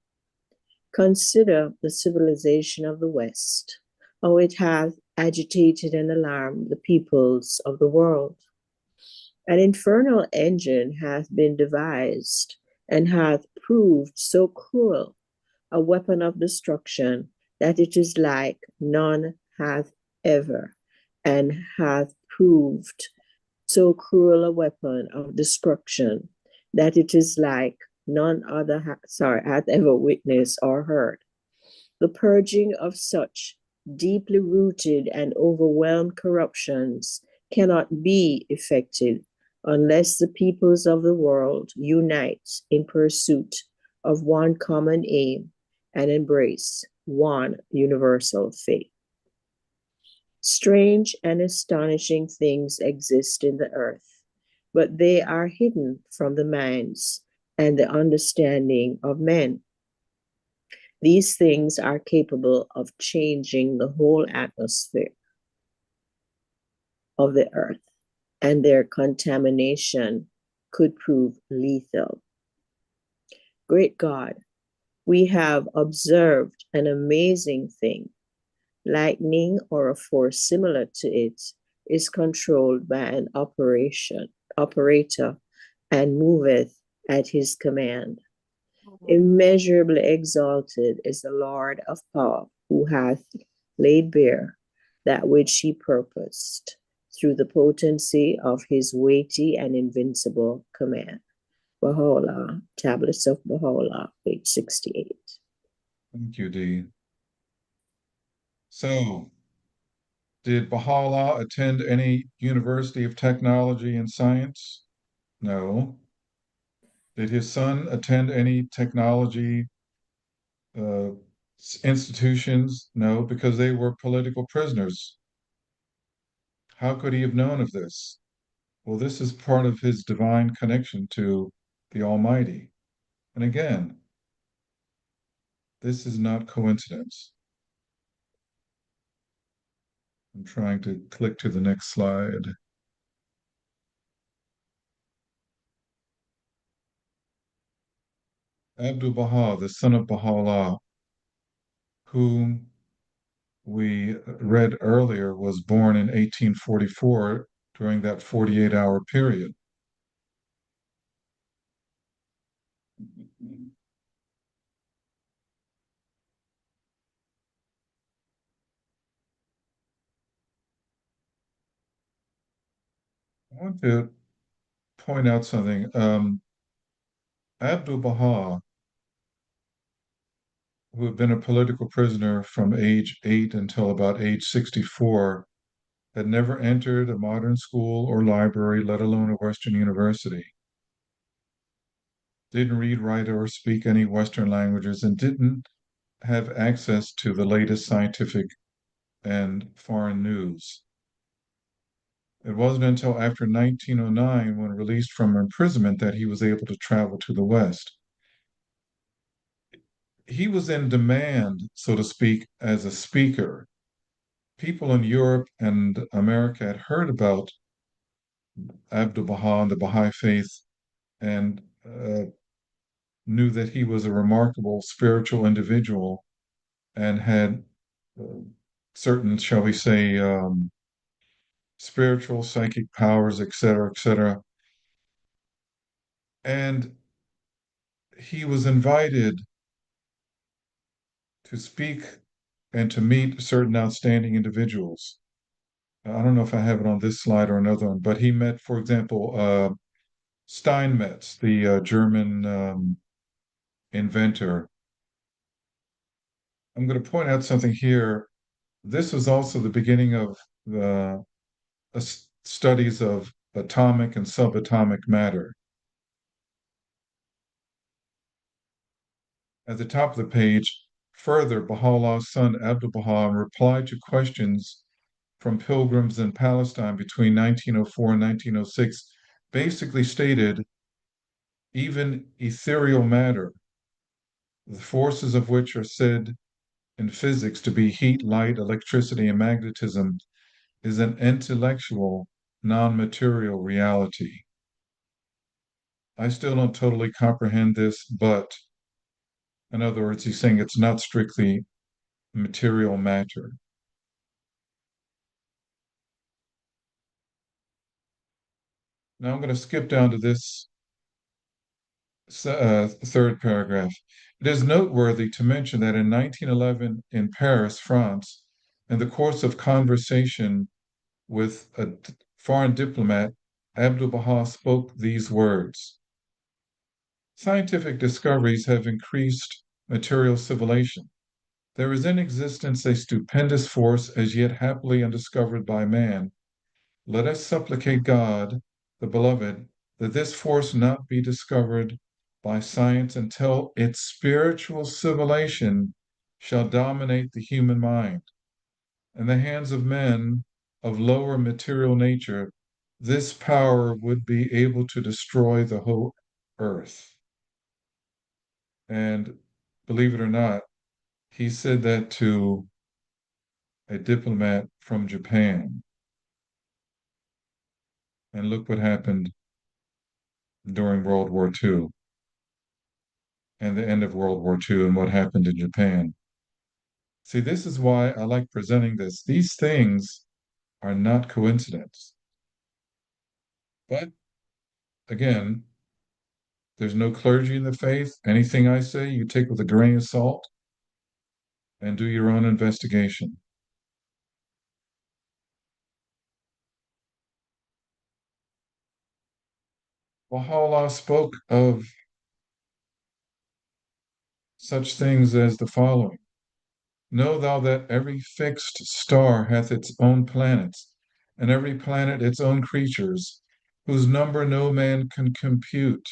Consider the civilization of the West, how it hath agitated and alarmed the peoples of the world. An infernal engine hath been devised, and hath proved so cruel a weapon of destruction that it is like none hath ever, and hath proved so cruel a weapon of destruction that it is like none other hath ever witnessed or heard. The purging of such deeply rooted and overwhelmed corruptions cannot be effected unless the peoples of the world unite in pursuit of one common aim and embrace one universal faith. Strange and astonishing things exist in the earth, but they are hidden from the minds and the understanding of men. These things are capable of changing the whole atmosphere of the earth, and their contamination could prove lethal. Great God, we have observed an amazing thing. Lightning, or a force similar to it, is controlled by an operator and moveth at his command. Immeasurably exalted is the Lord of power, who hath laid bare that which he purposed through the potency of his weighty and invincible command. Baha'u'llah, Tablets of Baha'u'llah, page 68. Thank you, Dee. So, did Baha'u'llah attend any University of Technology and Science? No. Did his son attend any technology institutions? No, because they were political prisoners. How could he have known of this? Well, this is part of his divine connection to the Almighty. And again, this is not coincidence. I'm trying to click to the next slide. Abdu'l-Baha, the son of Baha'u'llah, whom we read earlier, was born in 1844 during that 48-hour period. I want to point out something. Abdu'l-Baha, who had been a political prisoner from age 8 until about age 64, had never entered a modern school or library, let alone a Western university. Didn't read, write, or speak any Western languages, and didn't have access to the latest scientific and foreign news. It wasn't until after 1909, when released from imprisonment, that he was able to travel to the West. He was in demand, so to speak, as a speaker. People in Europe and America had heard about Abdu'l-Baha and the Bahá'í Faith, and knew that he was a remarkable spiritual individual and had certain, shall we say, spiritual, psychic powers, etc., etc. And he was invited to speak and to meet certain outstanding individuals. I don't know if I have it on this slide or another one, but he met, for example, Steinmetz, the German inventor. I'm going to point out something here. This was also the beginning of the studies of atomic and subatomic matter. At the top of the page, further, Baha'u'llah's son Abdu'l-Baha, in reply to questions from pilgrims in Palestine between 1904 and 1906, basically stated, even ethereal matter, the forces of which are said in physics to be heat, light, electricity, and magnetism, is an intellectual, non-material reality. I still don't totally comprehend this, but in other words, he's saying it's not strictly material matter. Now I'm going to skip down to this third paragraph. It is noteworthy to mention that in 1911 in Paris, France, In the course of conversation with a foreign diplomat, Abdu'l-Baha spoke these words: "Scientific discoveries have increased material civilization. There is in existence a stupendous force as yet happily undiscovered by man. Let us supplicate God, the Beloved, that this force not be discovered by science until its spiritual civilization shall dominate the human mind. In the hands of men of lower material nature, this power would be able to destroy the whole earth." And believe it or not, he said that to a diplomat from Japan. And look what happened during World War II and the end of World War II and what happened in Japan. See, this is why I like presenting this. These things are not coincidence. But again, there's no clergy in the faith. Anything I say, you take with a grain of salt and do your own investigation. Baha'u'llah spoke of such things as the following: "Know thou that every fixed star hath its own planets, and every planet its own creatures, whose number no man can compute."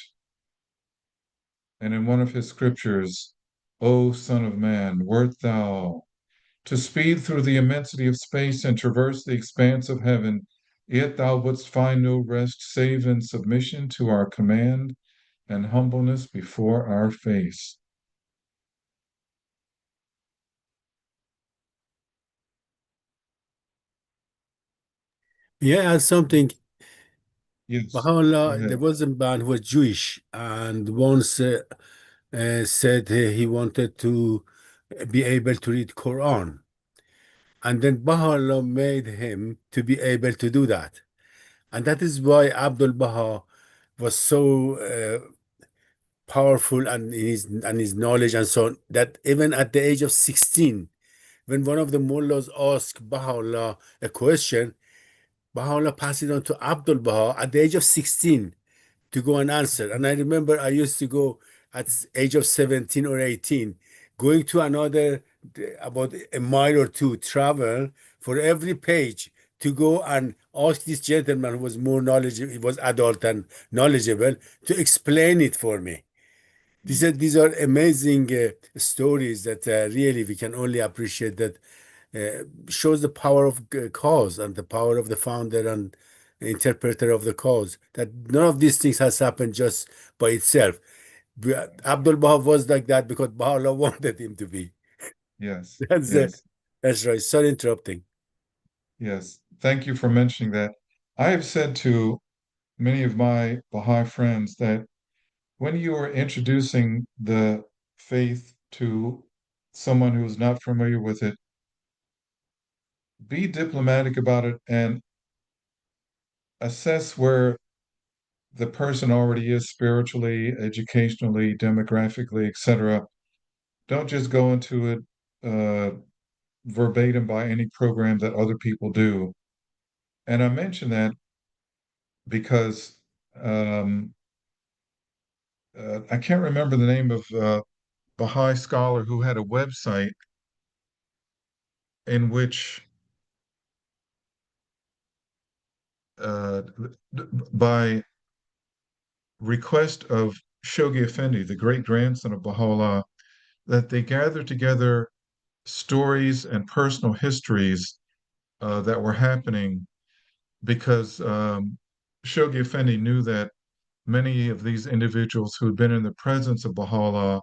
And in one of his scriptures, "O Son of Man, wert thou to speed through the immensity of space and traverse the expanse of heaven, yet thou wouldst find no rest save in submission to our command and humbleness before our face." Yeah, and something. Yes, go Baha'u'llah, there ahead. was a man who was Jewish and once said he wanted to be able to read Quran. And then Baha'u'llah made him to be able to do that. And that is why Abdul Baha was so powerful and his knowledge and so on, that even at the age of 16, when one of the mullahs asked Baha'u'llah a question, Baha'u'llah passed it on to Abdul Baha at the age of 16 to go and answer. And I remember I used to go at age of 17 or 18, going to another about a mile or two travel for every page to go and ask this gentleman who was more knowledgeable, he was adult and knowledgeable, to explain it for me. These are amazing stories that really we can only appreciate, that shows the power of cause and the power of the founder and interpreter of the cause, that none of these things has happened just by itself. Abdul Baha was like that because Baha'u'llah wanted him to be. Yes, That's uh, yes, that's right. Sorry interrupting. yes. Thank you for mentioning that. I have said to many of my Baha'i friends that when you are introducing the faith to someone who is not familiar with it, be diplomatic about it and assess where the person already is spiritually, educationally, demographically, etc. Don't just go into it verbatim by any program that other people do. And I mention that because um, I can't remember the name of Baha'i scholar who had a website in which uh, by request of Shoghi Effendi, the great grandson of Baha'u'llah, that they gathered together stories and personal histories that were happening because Shoghi Effendi knew that many of these individuals who had been in the presence of Baha'u'llah,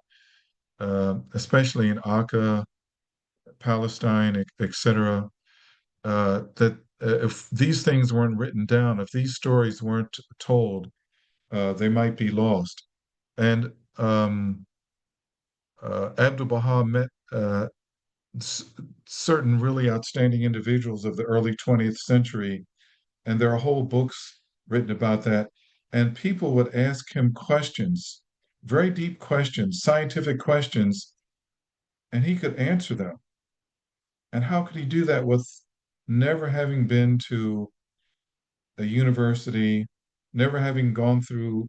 especially in Akka, Palestine, etc., that if these things weren't written down, if these stories weren't told, they might be lost. And Abdu'l Baha met certain really outstanding individuals of the early 20th century, and there are whole books written about that. And people would ask him questions, very deep questions, scientific questions, and he could answer them. And how could he do that with never having been to a university, never having gone through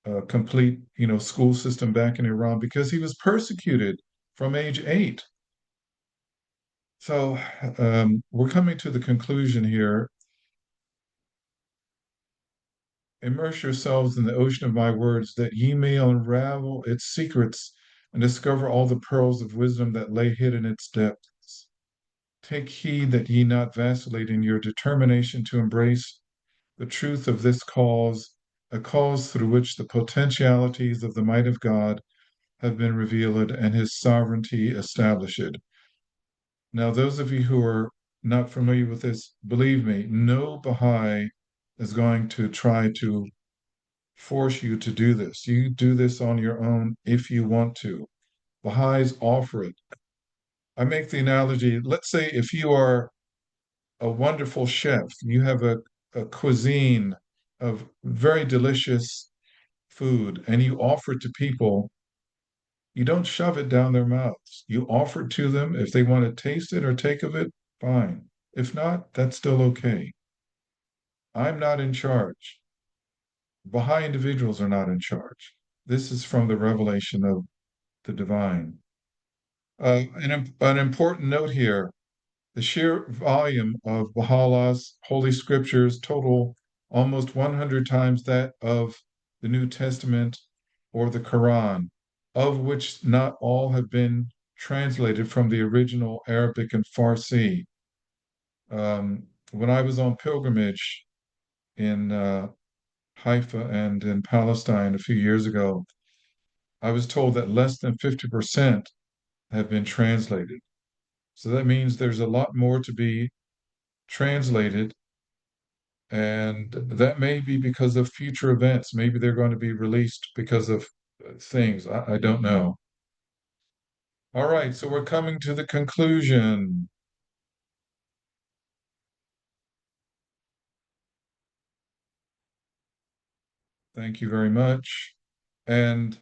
a complete, school system back in Iran? Because he was persecuted from age 8. So we're coming to the conclusion here. Immerse yourselves in the ocean of my words, that ye may unravel its secrets and discover all the pearls of wisdom that lay hid in its depths. Take heed that ye not vacillate in your determination to embrace the truth of this cause, a cause through which the potentialities of the might of God have been revealed and his sovereignty established. Now, those of you who are not familiar with this, believe me, no Baha'i is going to try to force you to do this. You do this on your own if you want to. Baha'is offer it. I make the analogy, let's say if you are a wonderful chef, you have a cuisine of very delicious food, and you offer it to people, you don't shove it down their mouths. You offer it to them. If they want to taste it or take of it, fine. If not, that's still okay. I'm not in charge. Baha'i individuals are not in charge. This is from the revelation of the divine. An important note here, the sheer volume of Baha'u'llah's holy scriptures total almost 100 times that of the New Testament or the Quran, of which not all have been translated from the original Arabic and Farsi. When I was on pilgrimage in Haifa and in Palestine a few years ago, I was told that less than 50% have been translated. So that means there's a lot more to be translated, and that may be because of future events. Maybe they're going to be released because of things. I don't know. All right, so we're coming to the conclusion. Thank you very much. And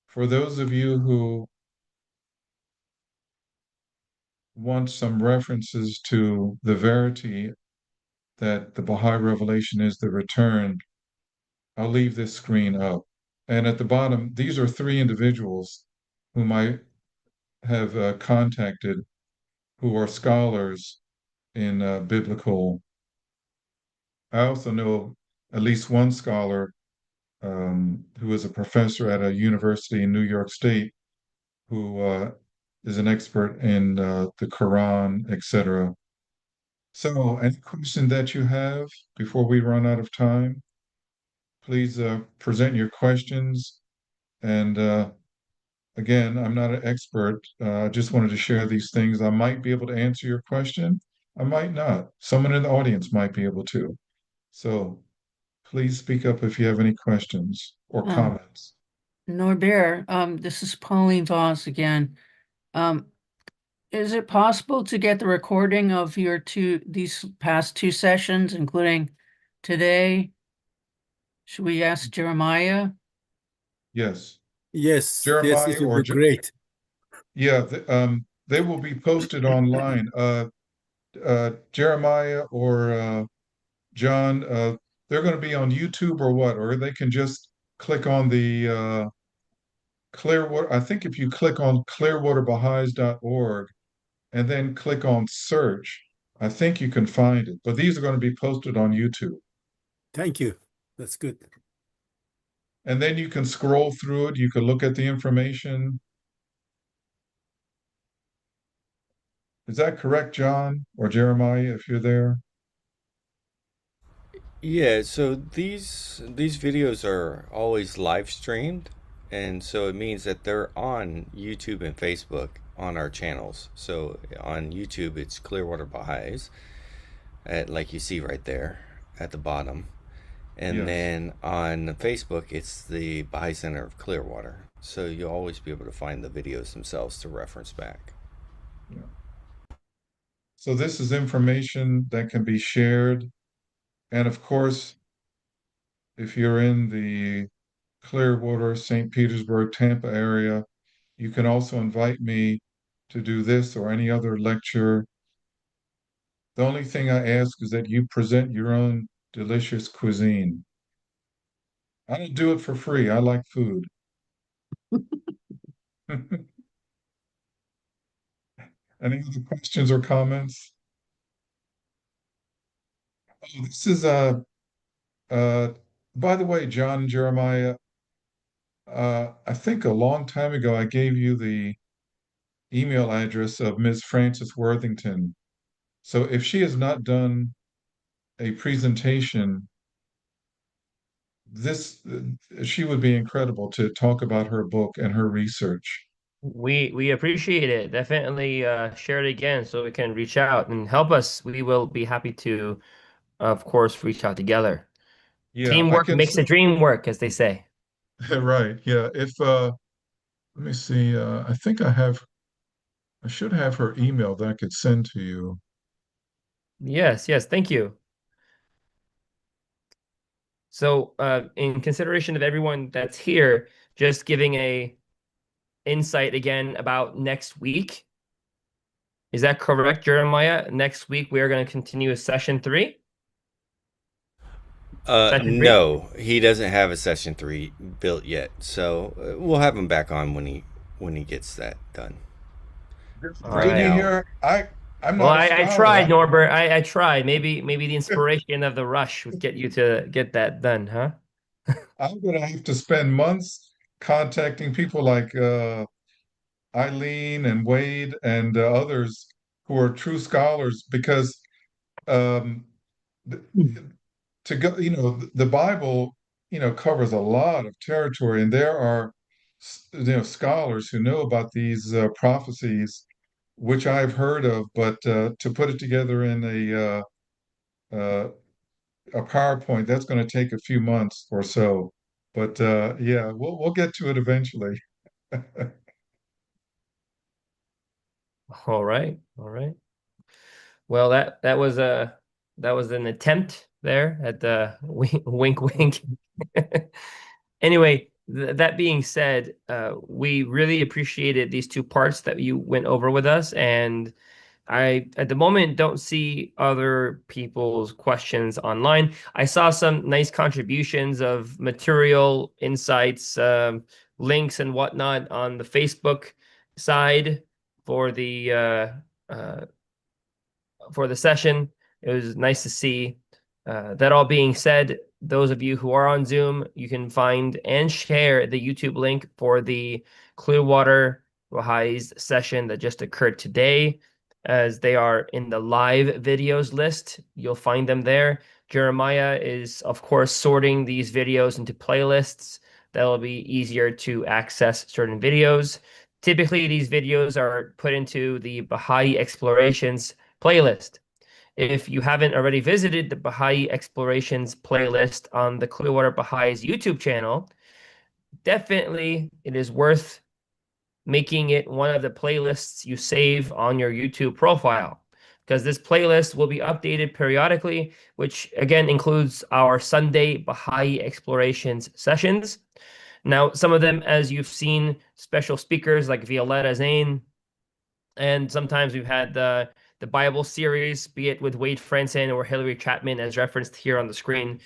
for those of you who want some references to the verity that the Baha'i revelation is the return, I'll leave this screen up. And at the bottom, these are 3 individuals whom I have contacted who are scholars in biblical. I also know at least one scholar who is a professor at a university in New York State who is an expert in the Quran, etc. So, any question that you have before we run out of time, please present your questions. And again, I'm not an expert. I just wanted to share these things. I might be able to answer your question. I might not. Someone in the audience might be able to. So please speak up if you have any questions or comments. Norbert, this is Pauline Voss again. Is it possible to get the recording of these past 2 sessions, including today? Should we ask Jeremiah? Yes. Yes, Jeremiah it will or be great. Yeah, they will be posted online. Jeremiah or John, they're going to be on YouTube or what? Or they can just click on the Clearwater. I think if you click on clearwaterbahais.org and then click on search, I think you can find it. But these are going to be posted on YouTube. Thank you. That's good. And then you can scroll through it. You can look at the information. Is that correct, John or Jeremiah, if you're there? Yeah, so these videos are always live streamed, and so it means that they're on YouTube and Facebook on our channels. So on YouTube, it's Clearwater Baha'is, like you see right there at the bottom. And Yes. then on Facebook, it's the Baha'i Center of Clearwater. So you'll always be able to find the videos themselves to reference back. Yeah. So this is information that can be shared. And of course, if you're in the Clearwater, St. Petersburg, Tampa area, you can also invite me to do this or any other lecture. The only thing I ask is that you present your own delicious cuisine. I don't do it for free. I like food. Any other questions or comments? Oh, this is uh by the way, John and Jeremiah, I think a long time ago I gave you the email address of Ms. Frances Worthington. So if she has not done a presentation, this she would be incredible to talk about her book and her research. We appreciate it. Definitely share it again so we can reach out and help us. We will be happy to, of course, reach out together. Yeah, I Teamwork can makes the dream work, as they say. right. Yeah, if let me see, I should have her email that I could send to you. Yes, yes, thank you. So, in consideration of everyone that's here, just giving a insight again about next week. Is that correct, Jeremiah? Next week we are going to continue with session 3? Session 3? No, he doesn't have a session 3 built yet, so we'll have him back on when he gets that done. All Right Did you right. now, hear? I'm Well, not a I scholar. tried, Norbert. I tried. Maybe the inspiration of the rush would get you to get that done, huh? I'm gonna have to spend months contacting people like Eileen and Wade and others who are true scholars because um, th- to go, the Bible, covers a lot of territory, and there are, scholars who know about these prophecies, which I've heard of, but to put it together in uh, a PowerPoint, that's going to take a few months or so. But yeah, we'll get to it eventually. All right. All right. Well, that was an attempt there at the wink wink. Anyway, that being said, we really appreciated these 2 parts that you went over with us, and I, at the moment, don't see other people's questions online. I saw some nice contributions of material, insights, links, and whatnot on the Facebook side for the uh, for the session. It was nice to see. That all being said, those of you who are on Zoom, you can find and share the YouTube link for the Clearwater Baha'is session that just occurred today, as they are in the live videos list. You'll find them there. Jeremiah is, of course, sorting these videos into playlists that'll be easier to access certain videos. Typically, these videos are put into the Baha'i Explorations playlist. If you haven't already visited the Baha'i Explorations playlist on the Clearwater Baha'is YouTube channel, definitely it is worth making it one of the playlists you save on your YouTube profile, because this playlist will be updated periodically, which again includes our Sunday Baha'i Explorations sessions. Now, some of them, as you've seen, special speakers like Violetta Zane, and sometimes we've had the Bible series, be it with Wade Franson or Hillary Chapman, as referenced here on the screen.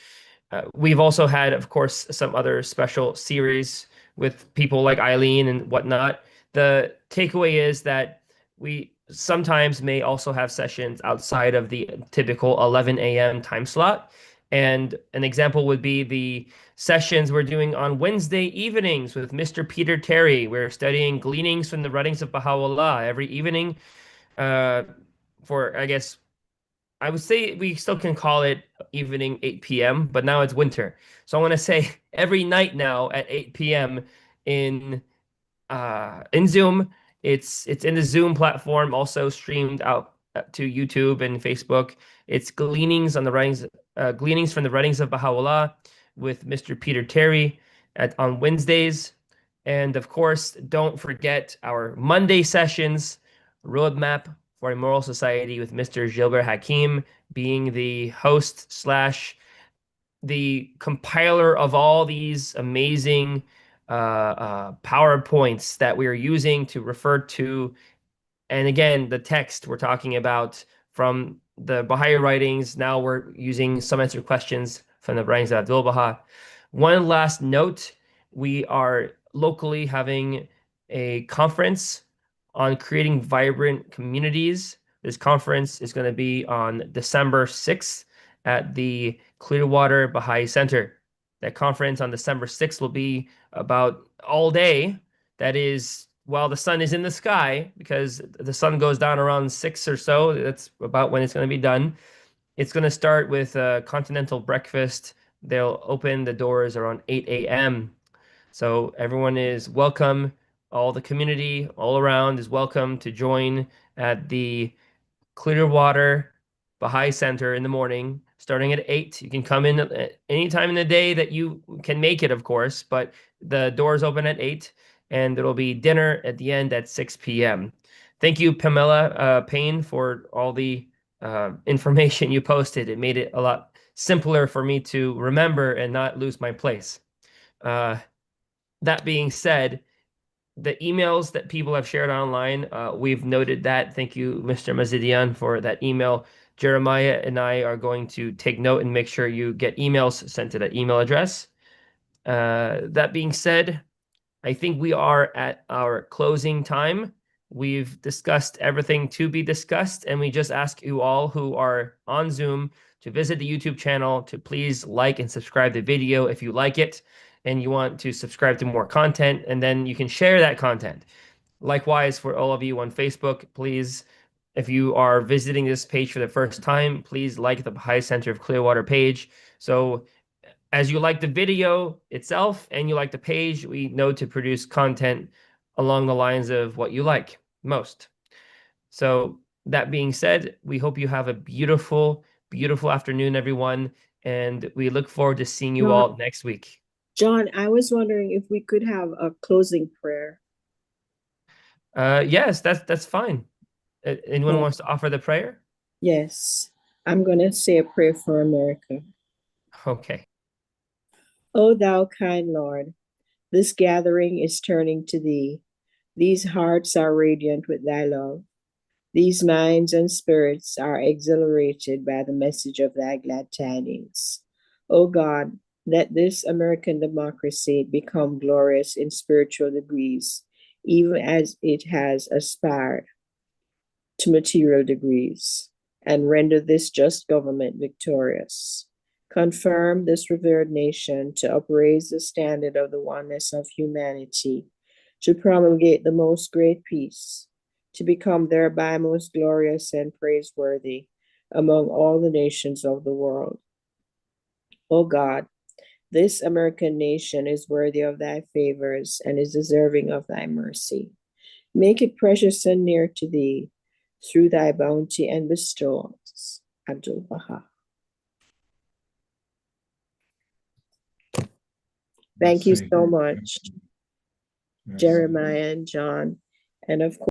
We've also had, of course, some other special series with people like Eileen and whatnot. The takeaway is that we sometimes may also have sessions outside of the typical 11 a.m. time slot. And an example would be the sessions we're doing on Wednesday evenings with Mr. Peter Terry. We're studying gleanings from the writings of Baha'u'llah every evening, uh, for, I guess, I would say we still can call it evening 8 p.m., but now it's winter. So I want to say every night now at 8 p.m. In Zoom. It's in the Zoom platform, also streamed out to YouTube and Facebook. It's Gleanings from the Writings of Baha'u'llah with Mr. Peter Terry on Wednesdays. And of course, don't forget our Monday sessions, Roadmap for a Moral Society with Mr. Gilbert Hakim being the host slash the compiler of all these amazing PowerPoints that we are using to refer to And again, the text we're talking about from the Baha'i writings, now we're using some answered questions from the writings of Abdul Baha. One last note, we are locally having a conference on creating vibrant communities. This conference is going to be on December 6th at the Clearwater Baha'i Center. That conference on December 6th will be about all day. That is, while the sun is in the sky, because the sun goes down around 6 or so. That's about when it's going to be done. It's going to start with a continental breakfast. They'll open the doors around 8 a.m. So everyone is welcome. All the community all around is welcome to join at the Clearwater Baha'i Center in the morning, starting at 8. You can come in at any time in the day that you can make it, of course, but the doors open at 8, and there will be dinner at the end at 6 p.m. Thank you, Pamela Payne, for all the information you posted. It made it a lot simpler for me to remember and not lose my place. That being said, the emails that people have shared online, we've noted that. Thank you, Mr. Mazidian, for that email. Jeremiah and I are going to take note and make sure you get emails sent to that email address. That being said, I think we are at our closing time. We've discussed everything to be discussed, and we just ask you all who are on Zoom to visit the YouTube channel to please like and subscribe the video if you like it and you want to subscribe to more content, and then you can share that content. Likewise, for all of you on Facebook, please, if you are visiting this page for the first time, please like the Baha'i Center of Clearwater page. So as you like the video itself and you like the page, we know to produce content along the lines of what you like most. So that being said, we hope you have a beautiful, beautiful afternoon, everyone, and we look forward to seeing you all next week. John, I was wondering if we could have a closing prayer. Yes, that's fine. Anyone Yeah. wants to offer the prayer? Yes, I'm going to say a prayer for America. Okay. O thou kind Lord, this gathering is turning to thee. These hearts are radiant with thy love. These minds and spirits are exhilarated by the message of thy glad tidings. O God, let this American democracy become glorious in spiritual degrees, even as it has aspired to material degrees, and render this just government victorious. Confirm this revered nation to upraise the standard of the oneness of humanity, to promulgate the most great peace, to become thereby most glorious and praiseworthy among all the nations of the world. O God, this American nation is worthy of thy favors and is deserving of thy mercy. Make it precious and near to thee through thy bounty and bestowals. Abdul Baha. Thank you so much, Jeremiah and John, and of course,